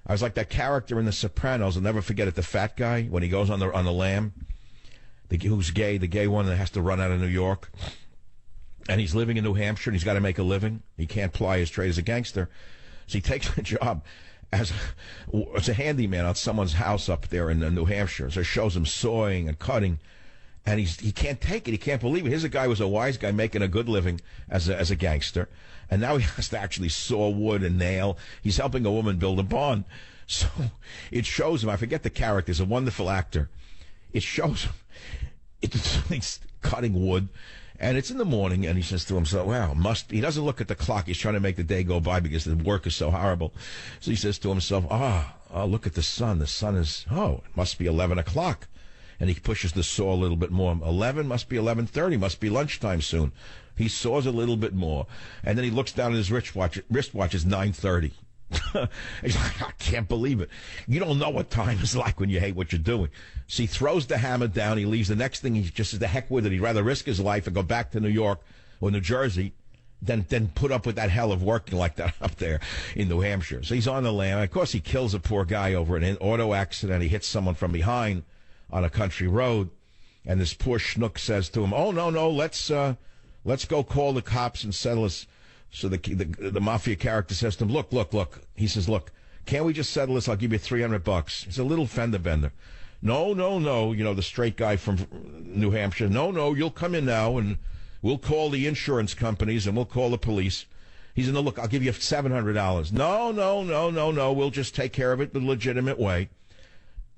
I was like that character in The Sopranos. I'll never forget it, the fat guy, when he goes on the lam, who's gay, the gay one that has to run out of New York. And he's living in New Hampshire, and he's got to make a living. He can't ply his trade as a gangster. So he takes a job as a handyman on someone's house up there in New Hampshire. So it shows him sawing and cutting, and he can't take it. He can't believe it. Here's a guy who was a wise guy making a good living as a gangster, and now he has to actually saw wood and nail. He's helping a woman build a barn. So it shows him, I forget the character, he's a wonderful actor. It shows him, he's cutting wood, and it's in the morning, and he says to himself, wow, he doesn't look at the clock. He's trying to make the day go by because the work is so horrible. So he says to himself, look at the sun. The sun is, it must be 11 o'clock. And he pushes the saw a little bit more. 11 must be 11:30, must be lunchtime soon. He saws a little bit more. And then he looks down at his wristwatch is 9:30. He's like, I can't believe it. You don't know what time is like when you hate what you're doing. So he throws the hammer down. He leaves. The next thing, he just says, the heck with it. He'd rather risk his life and go back to New York or New Jersey than put up with that hell of working like that up there in New Hampshire. So he's on the lam. Of course, he kills a poor guy over an auto accident. He hits someone from behind on a country road. And this poor schnook says to him, oh, no, let's go call the cops and settle this. So the mafia character says to him, look. He says, look, can't we just settle this? I'll give you $300. He's a little fender bender. No. You know, the straight guy from New Hampshire. No, you'll come in now and we'll call the insurance companies and we'll call the police. He's in the look, I'll give you $700. No, we'll just take care of it the legitimate way.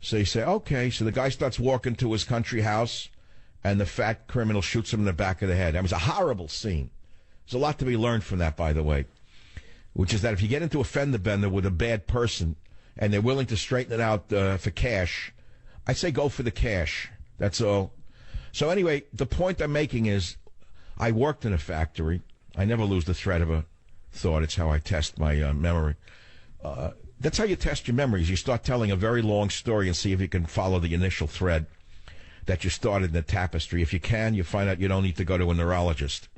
So you say, okay. So the guy starts walking to his country house and the fat criminal shoots him in the back of the head. That was a horrible scene. There's a lot to be learned from that, by the way. which is that if you get into a fender bender with a bad person and they're willing to straighten it out for cash, I say go for the cash. That's all. So anyway, the point I'm making is I worked in a factory. I never lose the thread of a thought. It's how I test my memory. That's how you test your memories. You start telling a very long story and see if you can follow the initial thread that you started in the tapestry. If you can, you find out you don't need to go to a neurologist.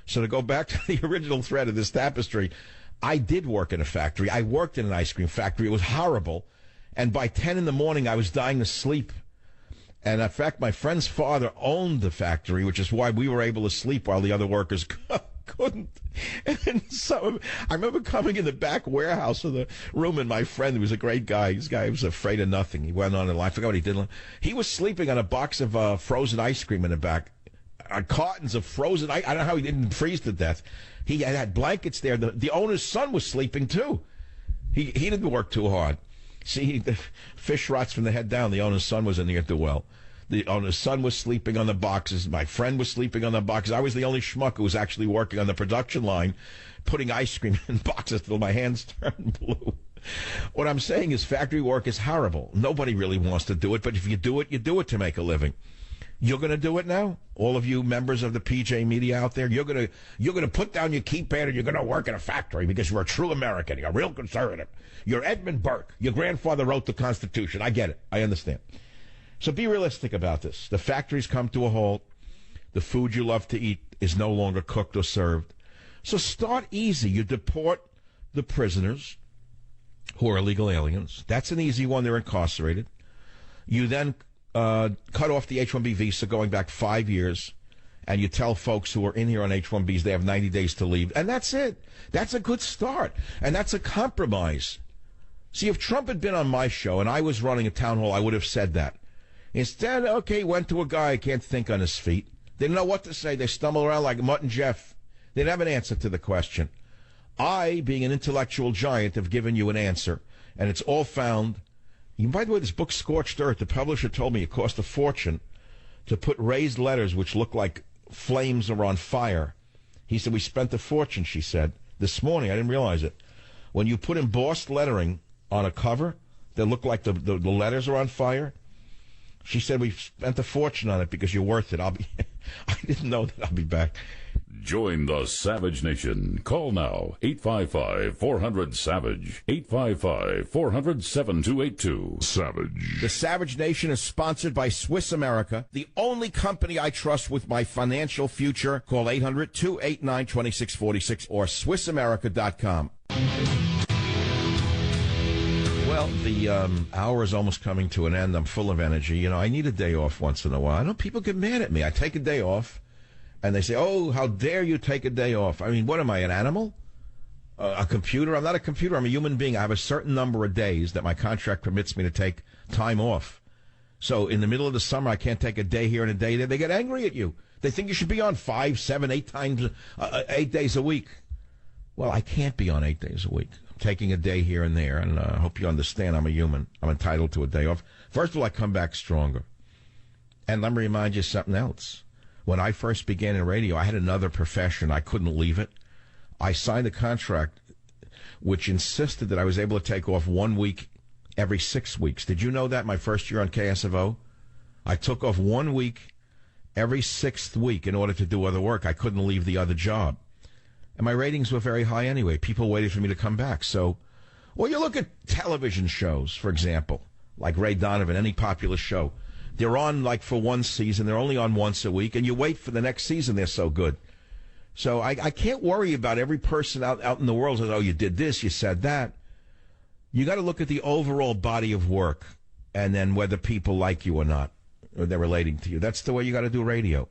So to go back to the original thread of this tapestry, I did work in a factory. I worked in an ice cream factory. It was horrible. And by 10 in the morning, I was dying to sleep. And in fact, my friend's father owned the factory, which is why we were able to sleep while the other workers couldn't. And so I remember coming in the back warehouse of the room, and my friend, who was a great guy, this guy was afraid of nothing. He went on in life. I forgot what he did. He was sleeping on a box of frozen ice cream in the back. Cartons of frozen ice. I don't know how he didn't freeze to death. He had blankets there. The owner's son was sleeping, too. He didn't work too hard. See, the fish rots from the head down. The owner's son was in there too well. The owner's son was sleeping on the boxes. My friend was sleeping on the boxes. I was the only schmuck who was actually working on the production line, putting ice cream in boxes till my hands turned blue. What I'm saying is factory work is horrible. Nobody really wants to do it, but if you do it to make a living. You're going to do it now? All of you members of the PJ media out there, you're going to put down your keypad and you're going to work in a factory because you're a true American. You're a real conservative. You're Edmund Burke. Your grandfather wrote the Constitution. I get it. I understand. So be realistic about this. The factories come to a halt. The food you love to eat is no longer cooked or served. So start easy. You deport the prisoners who are illegal aliens. That's an easy one. They're incarcerated. You then cut off the H-1B visa going back 5 years, and you tell folks who are in here on H-1Bs they have 90 days to leave, and that's it. That's a good start, and that's a compromise. See, if Trump had been on my show and I was running a town hall, I would have said that. Instead, okay, went to a guy who can't think on his feet. They didn't know what to say. They stumble around like Mutt and Jeff. They didn't have an answer to the question. I, being an intellectual giant, have given you an answer, and it's all found. By the way, this book, Scorched Earth, the publisher told me it cost a fortune to put raised letters which look like flames are on fire. He said, we spent a fortune, she said, this morning. I didn't realize it. When you put embossed lettering on a cover that look like the letters are on fire, she said, we spent a fortune on it because you're worth it. I didn't know that. I'll be back. Join the Savage Nation. Call now, 855-400-SAVAGE, 855-400-7282. Savage. The Savage Nation is sponsored by Swiss America, the only company I trust with my financial future. Call 800-289-2646 or SwissAmerica.com. Well, the hour is almost coming to an end. I'm full of energy. You know, I need a day off once in a while. I know people get mad at me. I take a day off. And they say, oh, how dare you take a day off? I mean, what am I, an animal? A computer? I'm not a computer. I'm a human being. I have a certain number of days that my contract permits me to take time off. So in the middle of the summer, I can't take a day here and a day there. They get angry at you. They think you should be on 5, 7, 8 times, 8 days a week. Well, I can't be on 8 days a week. I'm taking a day here and there, and I hope you understand I'm a human. I'm entitled to a day off. First of all, I come back stronger. And let me remind you something else. When I first began in radio, I had another profession. I couldn't leave it. I signed a contract which insisted that I was able to take off 1 week every 6 weeks. Did you know that my first year on KSFO? I took off 1 week every 6th week in order to do other work. I couldn't leave the other job. And my ratings were very high anyway. People waited for me to come back. So, well, you look at television shows, for example, like Ray Donovan, any popular show. They're on like for one season. They're only on once a week, and you wait for the next season. They're so good. So I can't worry about every person out in the world says, oh, you did this, you said that. You got to look at the overall body of work and then whether people like you or not, or they're relating to you. That's the way you got to do radio.